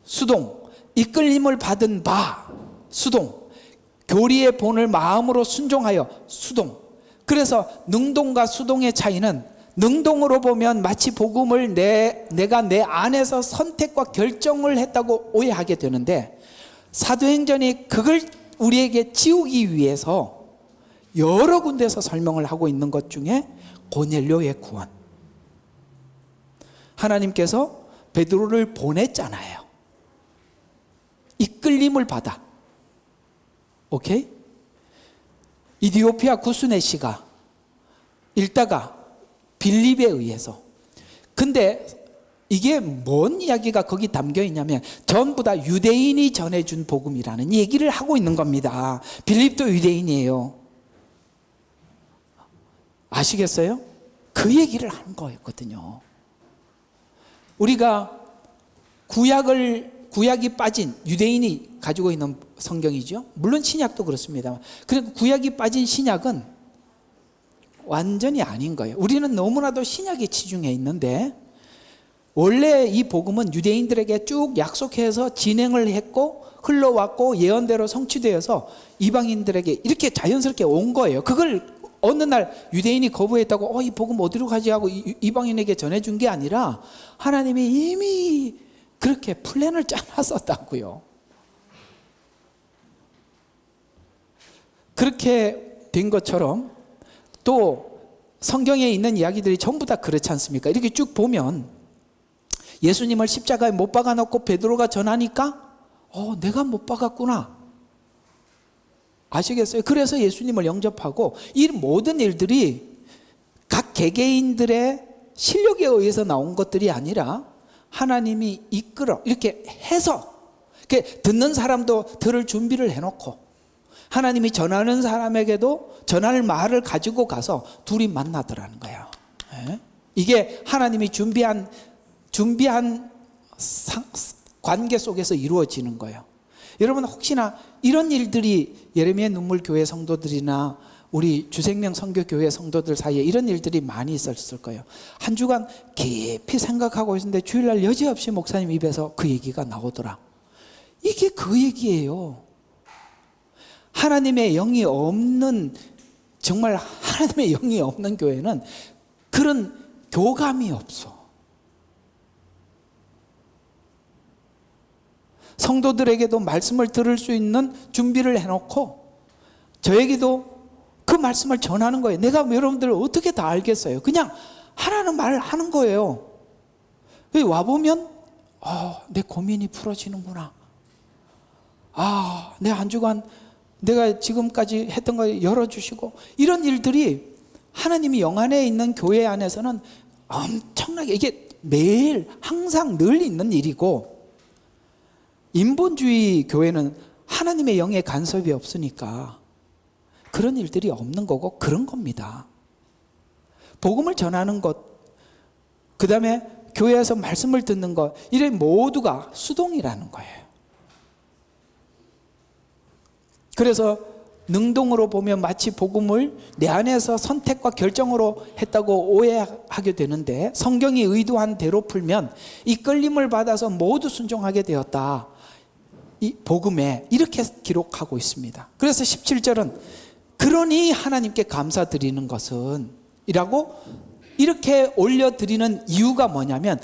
수동, 이끌림을 받은 바 수동, 교리의 본을 마음으로 순종하여 수동. 그래서 능동과 수동의 차이는 능동으로 보면 마치 복음을 내가 내 안에서 선택과 결정을 했다고 오해하게 되는데, 사도행전이 그걸 우리에게 지우기 위해서 여러 군데서 설명을 하고 있는 것 중에 고넬료의 구원. 하나님께서 베드로를 보냈잖아요. 이끌림을 받아. 오케이? 이디오피아 구스네 씨가 읽다가 빌립에 의해서, 근데 이게 뭔 이야기가 거기 담겨 있냐면 전부 다 유대인이 전해준 복음이라는 얘기를 하고 있는 겁니다. 빌립도 유대인이에요. 아시겠어요? 그 얘기를 하는 거였거든요. 우리가 구약이 빠진 유대인이 가지고 있는 성경이죠. 물론 신약도 그렇습니다. 그리고 구약이 빠진 신약은 완전히 아닌 거예요. 우리는 너무나도 신약에 치중해 있는데, 원래 이 복음은 유대인들에게 쭉 약속해서 진행을 했고 흘러왔고 예언대로 성취되어서 이방인들에게 이렇게 자연스럽게 온 거예요. 그걸 어느 날 유대인이 거부했다고 이 복음 어디로 가지 하고 이방인에게 전해준 게 아니라 하나님이 이미 그렇게 플랜을 짜놨었다고요. 그렇게 된 것처럼 또 성경에 있는 이야기들이 전부 다 그렇지 않습니까? 이렇게 쭉 보면 예수님을 십자가에 못 박아놓고 베드로가 전하니까 내가 못 박았구나. 아시겠어요? 그래서 예수님을 영접하고 이 모든 일들이 각 개개인들의 실력에 의해서 나온 것들이 아니라 하나님이 이끌어 이렇게 해서, 이렇게 듣는 사람도 들을 준비를 해놓고 하나님이 전하는 사람에게도 전할 말을 가지고 가서 둘이 만나더라는 거예요. 이게 하나님이 준비한 관계 속에서 이루어지는 거예요. 여러분, 혹시나 이런 일들이 예레미야 눈물교회 성도들이나 우리 주생명 선교교회 성도들 사이에 이런 일들이 많이 있었을 거예요. 한 주간 깊이 생각하고 있었는데 주일날 여지없이 목사님 입에서 그 얘기가 나오더라. 이게 그 얘기예요. 하나님의 영이 없는, 정말 하나님의 영이 없는 교회는 그런 교감이 없어. 성도들에게도 말씀을 들을 수 있는 준비를 해놓고 저에게도 그 말씀을 전하는 거예요. 내가 여러분들을 어떻게 다 알겠어요? 그냥 하라는 말을 하는 거예요. 와보면 내 고민이 풀어지는구나. 내 한 주간 내가 지금까지 했던 거 열어주시고, 이런 일들이 하나님이 영안에 있는 교회 안에서는 엄청나게, 이게 매일 항상 늘 있는 일이고, 인본주의 교회는 하나님의 영의 간섭이 없으니까 그런 일들이 없는 거고 그런 겁니다. 복음을 전하는 것, 그 다음에 교회에서 말씀을 듣는 것, 이런 모두가 수동이라는 거예요. 그래서 능동으로 보면 마치 복음을 내 안에서 선택과 결정으로 했다고 오해하게 되는데, 성경이 의도한 대로 풀면 이끌림을 받아서 모두 순종하게 되었다. 이 복음에 이렇게 기록하고 있습니다. 그래서 17절은 그러니 하나님께 감사드리는 것은 이라고 이렇게 올려드리는 이유가 뭐냐면,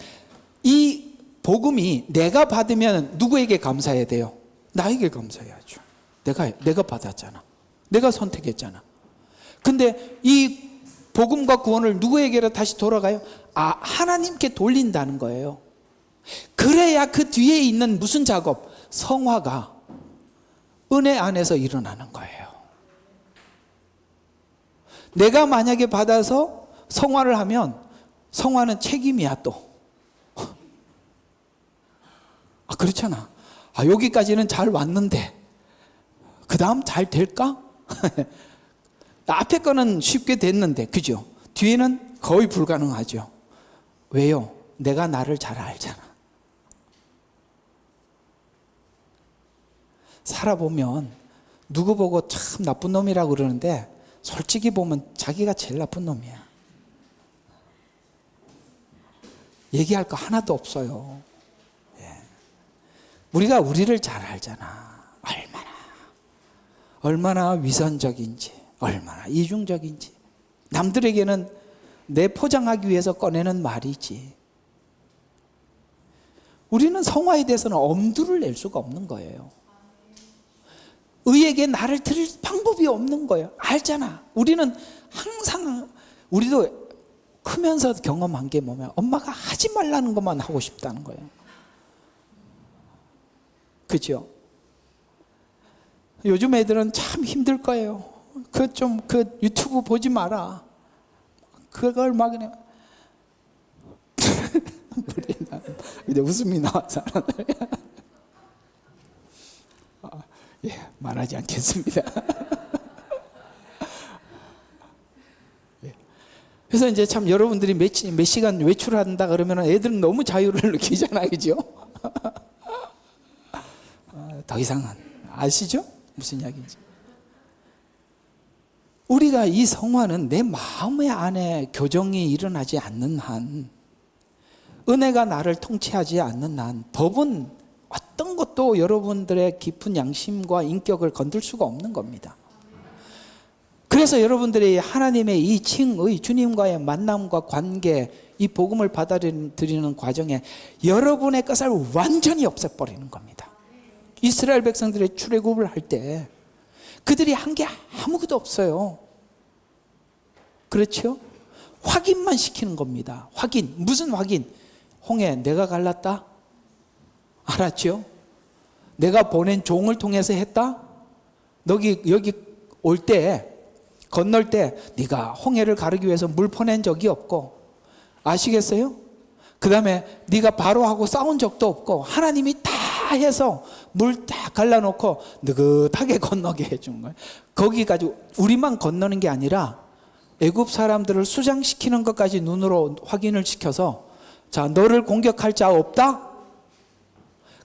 이 복음이 내가 받으면 누구에게 감사해야 돼요? 나에게 감사해야죠. 내가 받았잖아. 내가 선택했잖아. 근데 이 복음과 구원을 누구에게로 다시 돌아가요? 하나님께 돌린다는 거예요. 그래야 그 뒤에 있는 무슨 작업? 성화가 은혜 안에서 일어나는 거예요. 내가 만약에 받아서 성화를 하면 성화는 책임이야 또. 그렇잖아. 여기까지는 잘 왔는데 그 다음 잘 될까? 앞에 거는 쉽게 됐는데, 그죠? 뒤에는 거의 불가능하죠. 왜요? 내가 나를 잘 알잖아. 살아보면 누구 보고 참 나쁜 놈이라고 그러는데 솔직히 보면 자기가 제일 나쁜 놈이야. 얘기할 거 하나도 없어요. 우리가 우리를 잘 알잖아. 얼마나 위선적인지, 얼마나 이중적인지. 남들에게는 내 포장하기 위해서 꺼내는 말이지. 우리는 성화에 대해서는 엄두를 낼 수가 없는 거예요. 의에게 나를 들을 방법이 없는 거예요. 알잖아. 우리는 항상, 우리도 크면서 경험한 게 뭐냐면 엄마가 하지 말라는 것만 하고 싶다는 거예요. 그죠? 요즘 애들은 참 힘들 거예요. 그 유튜브 보지 마라. 그걸 막 그냥 근데 웃음이 나와 사람들. 말하지 않겠습니다. 그래서 이제 참 여러분들이 몇 시간 외출한다 그러면 애들은 너무 자유를 느끼잖아요, 그죠? 더 이상은 아시죠? 무슨 이야기인지. 우리가 이 성화는 내 마음의 안에 교정이 일어나지 않는 한, 은혜가 나를 통치하지 않는 한, 법은 어떤 것도 여러분들의 깊은 양심과 인격을 건들 수가 없는 겁니다. 그래서 여러분들이 하나님의 이 칭의, 주님과의 만남과 관계, 이 복음을 받아들이는 과정에 여러분의 것을 완전히 없애버리는 겁니다. 이스라엘 백성들의 출애굽을 할 때 그들이 한 게 아무것도 없어요. 그렇죠? 확인만 시키는 겁니다. 확인. 무슨 확인? 홍해 내가 갈랐다? 알았죠? 내가 보낸 종을 통해서 했다? 여기 올 때, 건널 때 네가 홍해를 가르기 위해서 물 퍼낸 적이 없고, 아시겠어요? 그 다음에 네가 바로하고 싸운 적도 없고, 하나님이 다 해서 물 딱 갈라놓고 느긋하게 건너게 해준 거예요. 거기까지 우리만 건너는 게 아니라 애굽 사람들을 수장시키는 것까지 눈으로 확인을 시켜서, 자, 너를 공격할 자 없다?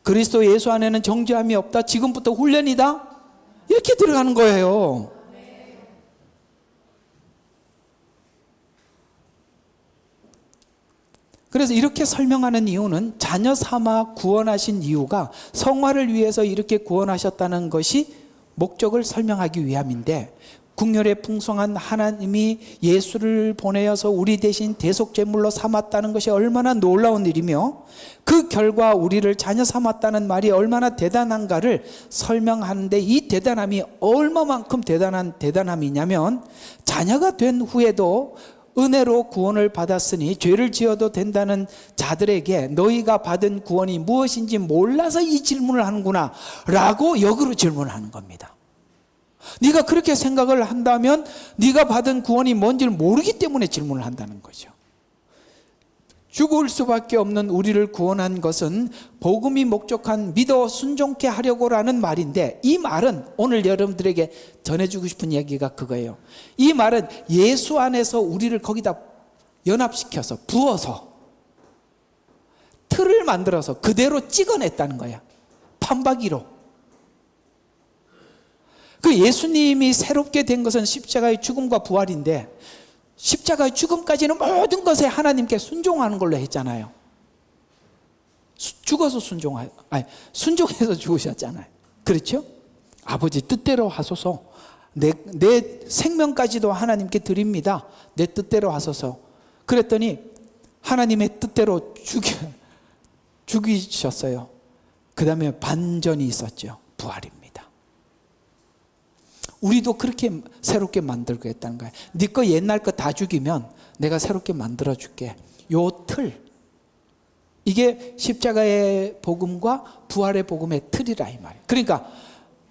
그리스도 예수 안에는 정죄함이 없다? 지금부터 훈련이다? 이렇게 들어가는 거예요. 그래서 이렇게 설명하는 이유는 자녀 삼아 구원하신 이유가 성화를 위해서 이렇게 구원하셨다는 것이 목적을 설명하기 위함인데, 국률에 풍성한 하나님이 예수를 보내어서 우리 대신 대속제물로 삼았다는 것이 얼마나 놀라운 일이며, 그 결과 우리를 자녀 삼았다는 말이 얼마나 대단한가를 설명하는데, 이 대단함이 얼마만큼 대단함이냐면, 자녀가 된 후에도 은혜로 구원을 받았으니 죄를 지어도 된다는 자들에게 너희가 받은 구원이 무엇인지 몰라서 이 질문을 하는구나 라고 역으로 질문하는 겁니다. 네가 그렇게 생각을 한다면 네가 받은 구원이 뭔지를 모르기 때문에 질문을 한다는 거죠. 죽을 수밖에 없는 우리를 구원한 것은 복음이 목적한 믿어 순종케 하려고라는 말인데, 이 말은 오늘 여러분들에게 전해주고 싶은 이야기가 그거예요. 이 말은 예수 안에서 우리를 거기다 연합시켜서 부어서 틀을 만들어서 그대로 찍어냈다는 거야. 판박이로. 그 예수님이 새롭게 된 것은 십자가의 죽음과 부활인데, 십자가의 죽음까지는 모든 것에 하나님께 순종하는 걸로 했잖아요. 순종해서 죽으셨잖아요. 그렇죠? 아버지 뜻대로 하소서. 내 생명까지도 하나님께 드립니다. 내 뜻대로 하소서. 그랬더니 하나님의 뜻대로 죽이셨어요. 그 다음에 반전이 있었죠. 부활입니다. 우리도 그렇게 새롭게 만들겠다는 거예요. 네 거 옛날 거 다 죽이면 내가 새롭게 만들어줄게. 요 틀, 이게 십자가의 복음과 부활의 복음의 틀이라 이 말이에요. 그러니까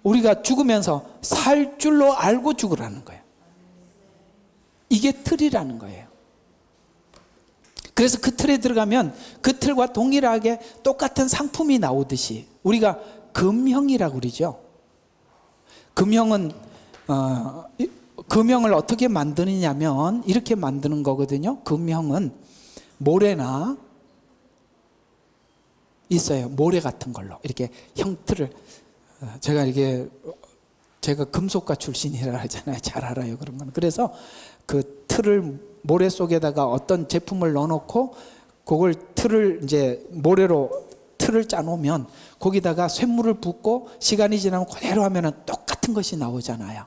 우리가 죽으면서 살 줄로 알고 죽으라는 거예요. 이게 틀이라는 거예요. 그래서 그 틀에 들어가면 그 틀과 동일하게 똑같은 상품이 나오듯이 우리가 금형이라고 그러죠. 금형은 금형을 어떻게 만드느냐면 이렇게 만드는 거거든요. 금형은 모래나 있어요. 모래 같은 걸로 이렇게 형틀을 제가 금속가 출신이라 하잖아요. 잘 알아요, 그런 거는. 그래서 그 틀을 모래 속에다가 어떤 제품을 넣어놓고 그걸 틀을 이제 모래로 틀을 짜놓으면 거기다가 쇳물을 붓고 시간이 지나면 그대로 하면은 똑같은 것이 나오잖아요.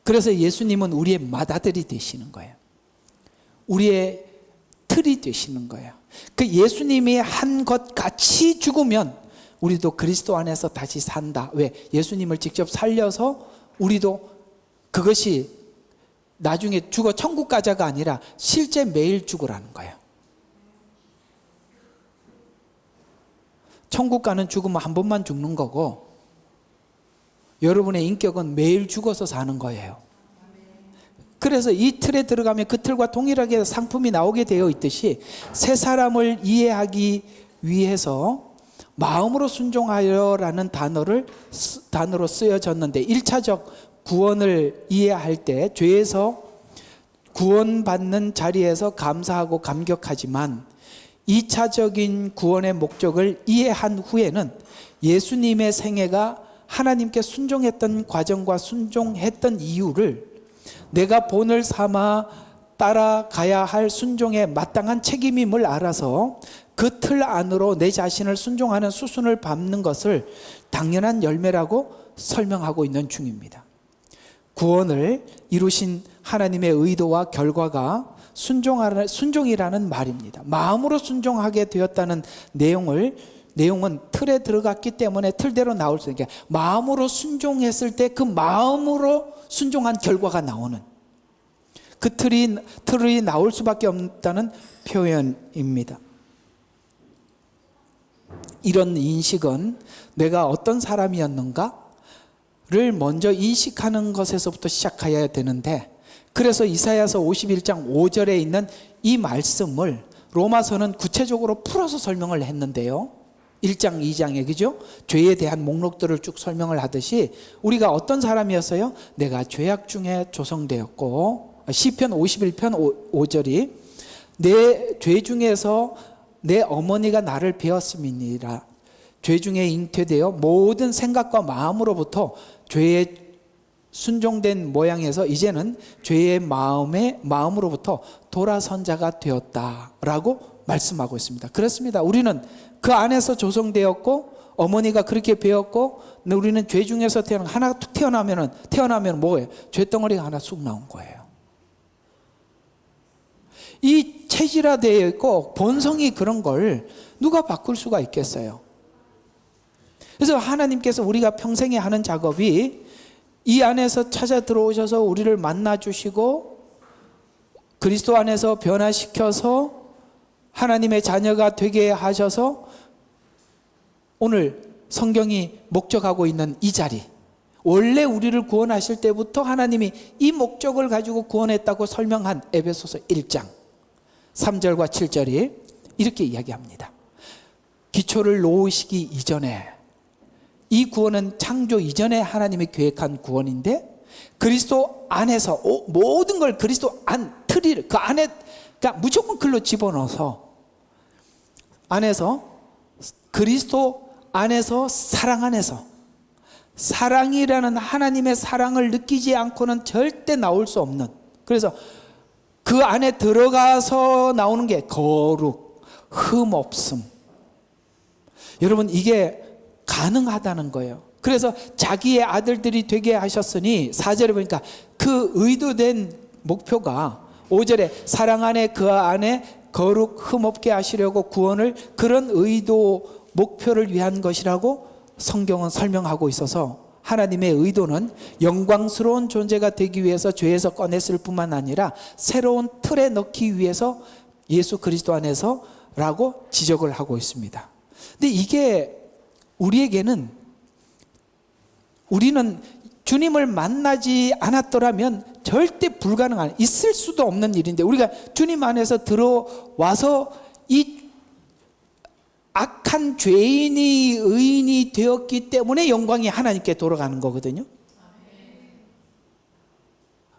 그래서 예수님은 우리의 맏아들이 되시는 거예요. 우리의 틀이 되시는 거예요. 그 예수님이 한 것 같이 죽으면 우리도 그리스도 안에서 다시 산다. 왜? 예수님을 직접 살려서 우리도 그것이 나중에 죽어 천국 가자가 아니라 실제 매일 죽으라는 거예요. 천국 가는 죽으면 한 번만 죽는 거고 여러분의 인격은 매일 죽어서 사는 거예요. 그래서 이 틀에 들어가면 그 틀과 동일하게 상품이 나오게 되어 있듯이 새 사람을 이해하기 위해서 마음으로 순종하여라는 단어로 쓰여졌는데 1차적 구원을 이해할 때 죄에서 구원받는 자리에서 감사하고 감격하지만 2차적인 구원의 목적을 이해한 후에는 예수님의 생애가 하나님께 순종했던 과정과 순종했던 이유를 내가 본을 삼아 따라가야 할 순종의 마땅한 책임임을 알아서 그 틀 안으로 내 자신을 순종하는 수순을 밟는 것을 당연한 열매라고 설명하고 있는 중입니다. 구원을 이루신 하나님의 의도와 결과가 순종이라는 말입니다. 마음으로 순종하게 되었다는 내용은 틀에 들어갔기 때문에 틀대로 나올 수 있는 게 마음으로 순종했을 때 그 마음으로 순종한 결과가 나오는 그 틀이 나올 수밖에 없다는 표현입니다. 이런 인식은 내가 어떤 사람이었는가를 먼저 인식하는 것에서부터 시작해야 되는데 그래서 이사야서 51장 5절에 있는 이 말씀을 로마서는 구체적으로 풀어서 설명을 했는데요. 1장, 2장에 그죠? 죄에 대한 목록들을 쭉 설명을 하듯이 우리가 어떤 사람이었어요? 내가 죄악 중에 조성되었고 시편 51편 5절이 내 죄 중에서 내 어머니가 나를 베었음이니라. 죄 중에 잉태되어 모든 생각과 마음으로부터 죄에 순종된 모양에서 이제는 죄의 마음으로부터 돌아선 자가 되었다라고 말씀하고 있습니다. 그렇습니다. 우리는 그 안에서 조성되었고 어머니가 그렇게 배웠고 우리는 죄 중에서 하나 툭 태어나면 뭐예요? 죄덩어리가 하나 쑥 나온 거예요. 이 체질화되어 있고 본성이 그런 걸 누가 바꿀 수가 있겠어요? 그래서 하나님께서 우리가 평생에 하는 작업이 이 안에서 찾아 들어오셔서 우리를 만나주시고 그리스도 안에서 변화시켜서 하나님의 자녀가 되게 하셔서 오늘 성경이 목적하고 있는 이 자리, 원래 우리를 구원하실 때부터 하나님이 이 목적을 가지고 구원했다고 설명한 에베소서 1장 3절과 7절이 이렇게 이야기합니다. 기초를 놓으시기 이전에, 이 구원은 창조 이전에 하나님이 계획한 구원인데 그리스도 안에서 모든 걸 그리스도 틀이 그 안에 그러니까 무조건 글로 집어넣어서 안에서 그리스도 안에서 사랑 안에서 사랑이라는 하나님의 사랑을 느끼지 않고는 절대 나올 수 없는, 그래서 그 안에 들어가서 나오는 게 거룩, 흠없음. 여러분 이게 가능하다는 거예요. 그래서 자기의 아들들이 되게 하셨으니 4절에 보니까 그 의도된 목표가 5절에 사랑 안에 그 안에 거룩 흠없게 하시려고 구원을 그런 의도 목표를 위한 것이라고 성경은 설명하고 있어서 하나님의 의도는 영광스러운 존재가 되기 위해서 죄에서 꺼냈을 뿐만 아니라 새로운 틀에 넣기 위해서 예수 그리스도 안에서 라고 지적을 하고 있습니다. 근데 이게 우리는 주님을 만나지 않았더라면 절대 불가능한, 있을 수도 없는 일인데 우리가 주님 안에서 들어와서 이 악한 죄인이 의인이 되었기 때문에 영광이 하나님께 돌아가는 거거든요.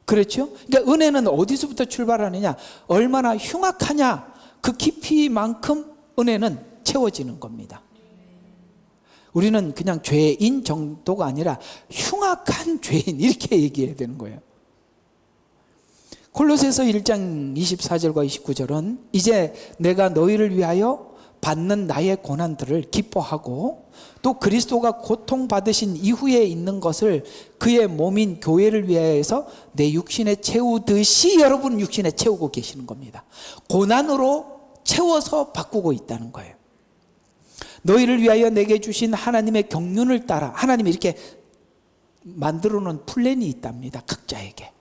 그렇죠? 그러니까 은혜는 어디서부터 출발하느냐? 얼마나 흉악하냐, 그 깊이만큼 은혜는 채워지는 겁니다. 우리는 그냥 죄인 정도가 아니라 흉악한 죄인, 이렇게 얘기해야 되는 거예요. 골로새서 1장 24절과 29절은 이제 내가 너희를 위하여 받는 나의 고난들을 기뻐하고 또 그리스도가 고통받으신 이후에 있는 것을 그의 몸인 교회를 위하여서 내 육신에 채우듯이 여러분 육신에 채우고 계시는 겁니다. 고난으로 채워서 바꾸고 있다는 거예요. 너희를 위하여 내게 주신 하나님의 경륜을 따라, 하나님이 이렇게 만들어 놓은 플랜이 있답니다, 각자에게.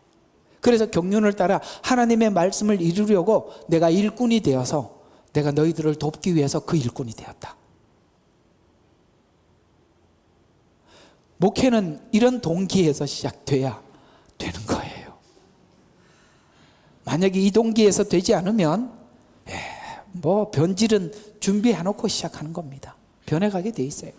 그래서 경륜을 따라 하나님의 말씀을 이루려고 내가 일꾼이 되어서 내가 너희들을 돕기 위해서 그 일꾼이 되었다. 목회는 이런 동기에서 시작돼야 되는 거예요. 만약에 이 동기에서 되지 않으면 변질은 준비해놓고 시작하는 겁니다. 변해가게 돼 있어요.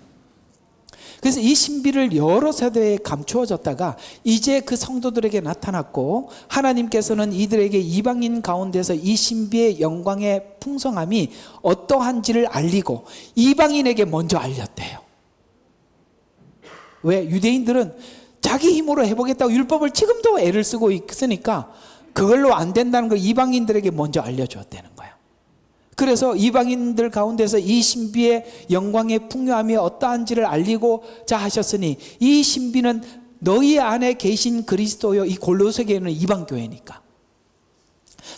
그래서 이 신비를 여러 세대에 감추어졌다가 이제 그 성도들에게 나타났고, 하나님께서는 이들에게 이방인 가운데서 이 신비의 영광의 풍성함이 어떠한지를 알리고 이방인에게 먼저 알렸대요. 왜? 유대인들은 자기 힘으로 해보겠다고 율법을 지금도 애를 쓰고 있으니까 그걸로 안 된다는 걸 이방인들에게 먼저 알려주었다는 거예요. 그래서 이방인들 가운데서 이 신비의 영광의 풍요함이 어떠한지를 알리고자 하셨으니, 이 신비는 너희 안에 계신 그리스도요. 이 골로새 교회는 이방 교회니까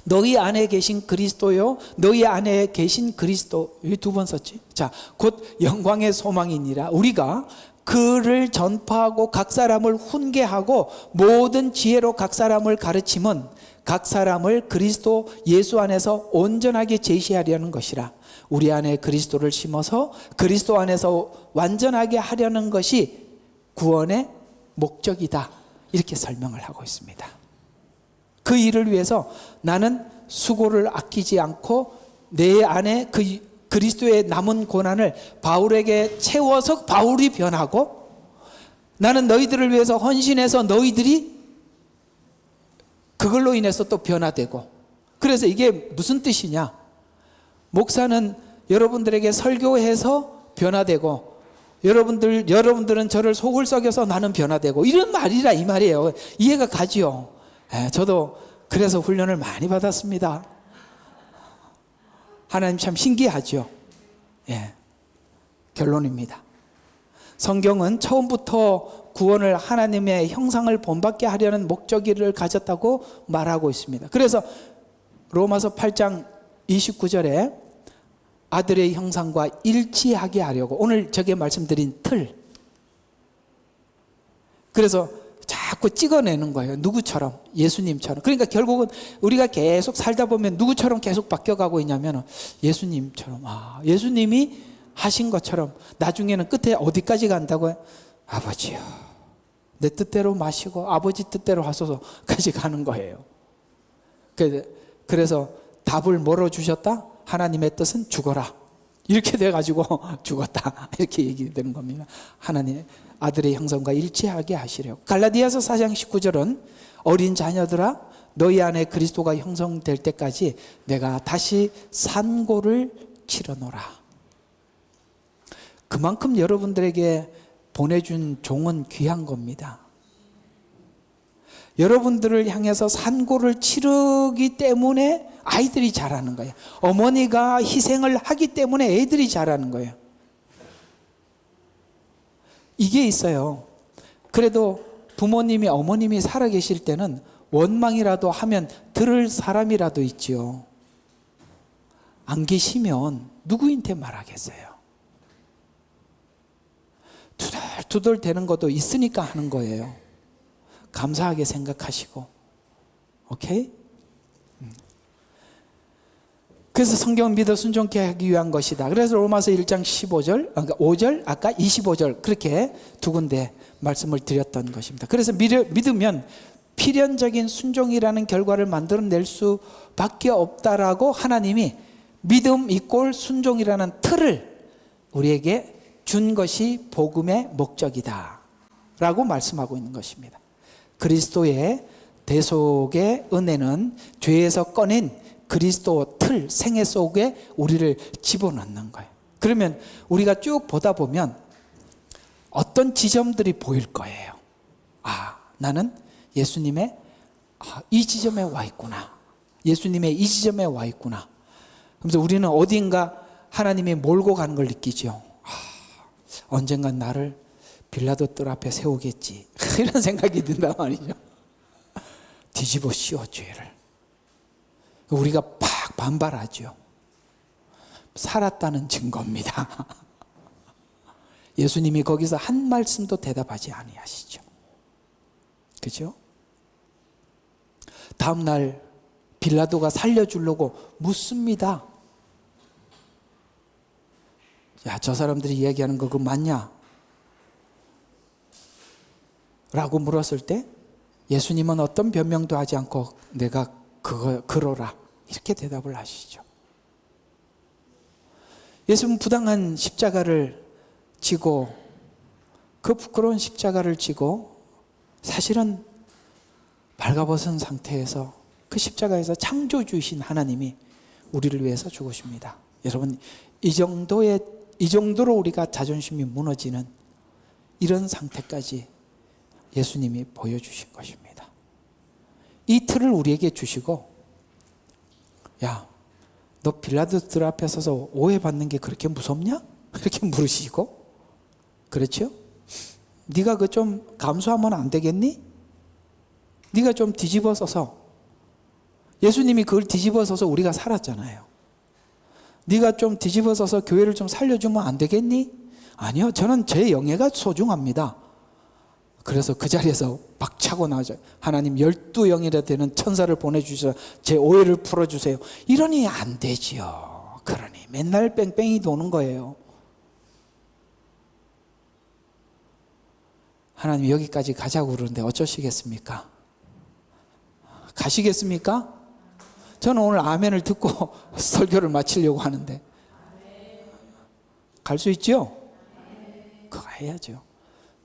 너희 안에 계신 그리스도요, 너희 안에 계신 그리스도, 이 두 번 썼지. 자, 곧 영광의 소망이니라. 우리가 그를 전파하고 각 사람을 훈계하고 모든 지혜로 각 사람을 가르침은 각 사람을 그리스도 예수 안에서 온전하게 제시하려는 것이라. 우리 안에 그리스도를 심어서 그리스도 안에서 완전하게 하려는 것이 구원의 목적이다, 이렇게 설명을 하고 있습니다. 그 일을 위해서 나는 수고를 아끼지 않고 내 안에 그 그리스도의 남은 고난을 바울에게 채워서 바울이 변하고, 나는 너희들을 위해서 헌신해서 너희들이 그걸로 인해서 또 변화되고. 그래서 이게 무슨 뜻이냐? 목사는 여러분들에게 설교해서 변화되고, 여러분들은 저를 속을 썩여서 나는 변화되고, 이런 말이라 이 말이에요. 이해가 가지요. 저도 그래서 훈련을 많이 받았습니다. 하나님 참 신기하죠. 결론입니다. 성경은 처음부터 구원을 하나님의 형상을 본받게 하려는 목적을 가졌다고 말하고 있습니다. 그래서 로마서 8장 29절에 아들의 형상과 일치하게 하려고, 오늘 저게 말씀드린 틀, 그래서 자꾸 찍어내는 거예요. 누구처럼? 예수님처럼. 그러니까 결국은 우리가 계속 살다 보면 누구처럼 계속 바뀌어가고 있냐면 예수님처럼, 예수님이 하신 것처럼 나중에는 끝에 어디까지 간다고요? 아버지요, 내 뜻대로 마시고 아버지 뜻대로 하소서까지 가는 거예요. 그래서 답을 뭐로 주셨다? 하나님의 뜻은 죽어라, 이렇게 돼가지고 죽었다, 이렇게 얘기되는 겁니다. 하나님의 아들의 형상과 일치하게 하시려고. 갈라디아서 4장 19절은 어린 자녀들아, 너희 안에 그리스도가 형성될 때까지 내가 다시 산고를 치러노라. 그만큼 여러분들에게 보내준 종은 귀한 겁니다. 여러분들을 향해서 산고를 치르기 때문에 아이들이 자라는 거예요. 어머니가 희생을 하기 때문에 애들이 자라는 거예요. 이게 있어요. 그래도 부모님이, 어머님이 살아계실 때는 원망이라도 하면 들을 사람이라도 있지요. 안 계시면 누구한테 말하겠어요? 투덜투덜 되는 것도 있으니까 하는 거예요. 감사하게 생각하시고. 오케이? 그래서 성경 믿어 순종케 하기 위한 것이다. 그래서 로마서 1장 15절, 그러니까 5절, 아까 25절, 그렇게 두 군데 말씀을 드렸던 것입니다. 그래서 믿으면 필연적인 순종이라는 결과를 만들어낼 수밖에 없다라고 하나님이 믿음 이꼴 순종이라는 틀을 우리에게 준 것이 복음의 목적이다 라고 말씀하고 있는 것입니다. 그리스도의 대속의 은혜는 죄에서 꺼낸 그리스도 틀, 생애 속에 우리를 집어넣는 거예요. 그러면 우리가 쭉 보다 보면 어떤 지점들이 보일 거예요. 나는 예수님의 이 지점에 와 있구나. 예수님의 이 지점에 와 있구나. 그래서 우리는 어딘가 하나님이 몰고 가는 걸 느끼죠. 언젠간 나를 빌라도 뜰 앞에 세우겠지. 이런 생각이 든단 말이죠. 뒤집어 씌워 죄를. 우리가 팍 반발하죠. 살았다는 증거입니다. 예수님이 거기서 한 말씀도 대답하지 아니하시죠. 그죠? 다음 날 빌라도가 살려주려고 묻습니다. 야, 저 사람들이 이야기하는 거 그거 맞냐? 라고 물었을 때 예수님은 어떤 변명도 하지 않고 내가 그러라 이렇게 대답을 하시죠. 예수님은 부당한 십자가를 지고 그 부끄러운 십자가를 지고 사실은 발가벗은 상태에서 그 십자가에서 창조주이신 하나님이 우리를 위해서 죽으십니다. 여러분, 이 정도로 우리가 자존심이 무너지는 이런 상태까지 예수님이 보여주신 것입니다. 이 틀을 우리에게 주시고, 야, 너 빌라도들 앞에 서서 오해받는 게 그렇게 무섭냐? 이렇게 물으시고, 그렇죠? 네가 그 좀 감수하면 안 되겠니? 네가 좀 뒤집어 써서, 예수님이 그걸 뒤집어 써서 우리가 살았잖아요. 네가 좀 뒤집어 써서 교회를 좀 살려주면 안 되겠니? 아니요, 저는 제 영예가 소중합니다. 그래서 그 자리에서 박차고 나오죠. 하나님 12영이라 되는 천사를 보내주셔서 제 오해를 풀어주세요. 이러니 안 되지요. 그러니 맨날 뺑뺑이 도는 거예요. 하나님 여기까지 가자고 그러는데 어쩌시겠습니까? 가시겠습니까? 저는 오늘 아멘을 듣고 설교를 마치려고 하는데 갈 수 있죠? 그거 해야죠.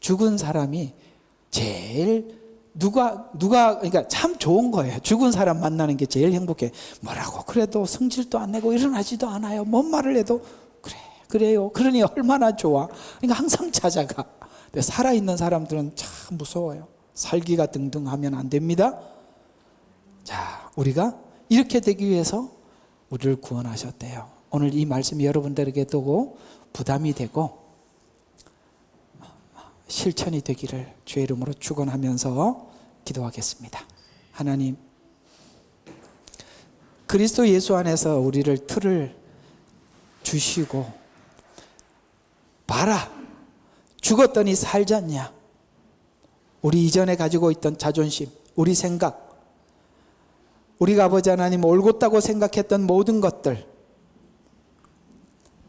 죽은 사람이 제일 그러니까 참 좋은 거예요. 죽은 사람 만나는 게 제일 행복해. 뭐라고 그래도 성질도 안 내고 일어나지도 않아요. 뭔 말을 해도 그래요. 그러니 얼마나 좋아. 그러니까 항상 찾아가. 근데 살아있는 사람들은 참 무서워요. 살기가 등등하면 안 됩니다. 자, 우리가 이렇게 되기 위해서 우리를 구원하셨대요. 오늘 이 말씀이 여러분들에게도 부담이 되고 실천이 되기를 주의 이름으로 축원하면서 기도하겠습니다. 하나님, 그리스도 예수 안에서 우리를 틀을 주시고, 봐라, 죽었더니 살잖냐. 우리 이전에 가지고 있던 자존심, 우리 생각, 우리가 아버지 하나님 옳았다고 생각했던 모든 것들,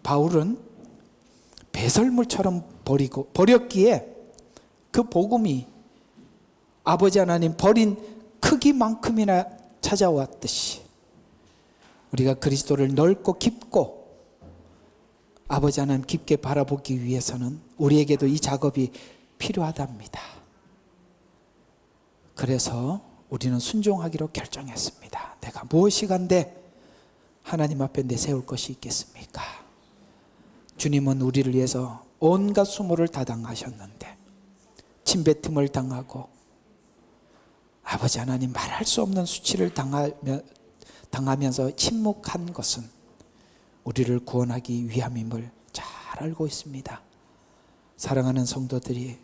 바울은 배설물처럼 버렸기에 그 복음이 아버지 하나님 버린 크기만큼이나 찾아왔듯이 우리가 그리스도를 넓고 깊고 아버지 하나님 깊게 바라보기 위해서는 우리에게도 이 작업이 필요하답니다. 그래서 우리는 순종하기로 결정했습니다. 내가 무엇이 간데 하나님 앞에 내세울 것이 있겠습니까? 주님은 우리를 위해서 온갖 수모를 다 당하셨는데 침뱉음을 당하고 아버지 하나님 말할 수 없는 수치를 당하면서 침묵한 것은 우리를 구원하기 위함임을 잘 알고 있습니다. 사랑하는 성도들이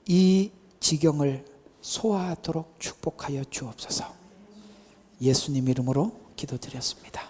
이 지경을 소화하도록 축복하여 주옵소서. 예수님 이름으로 기도드렸습니다.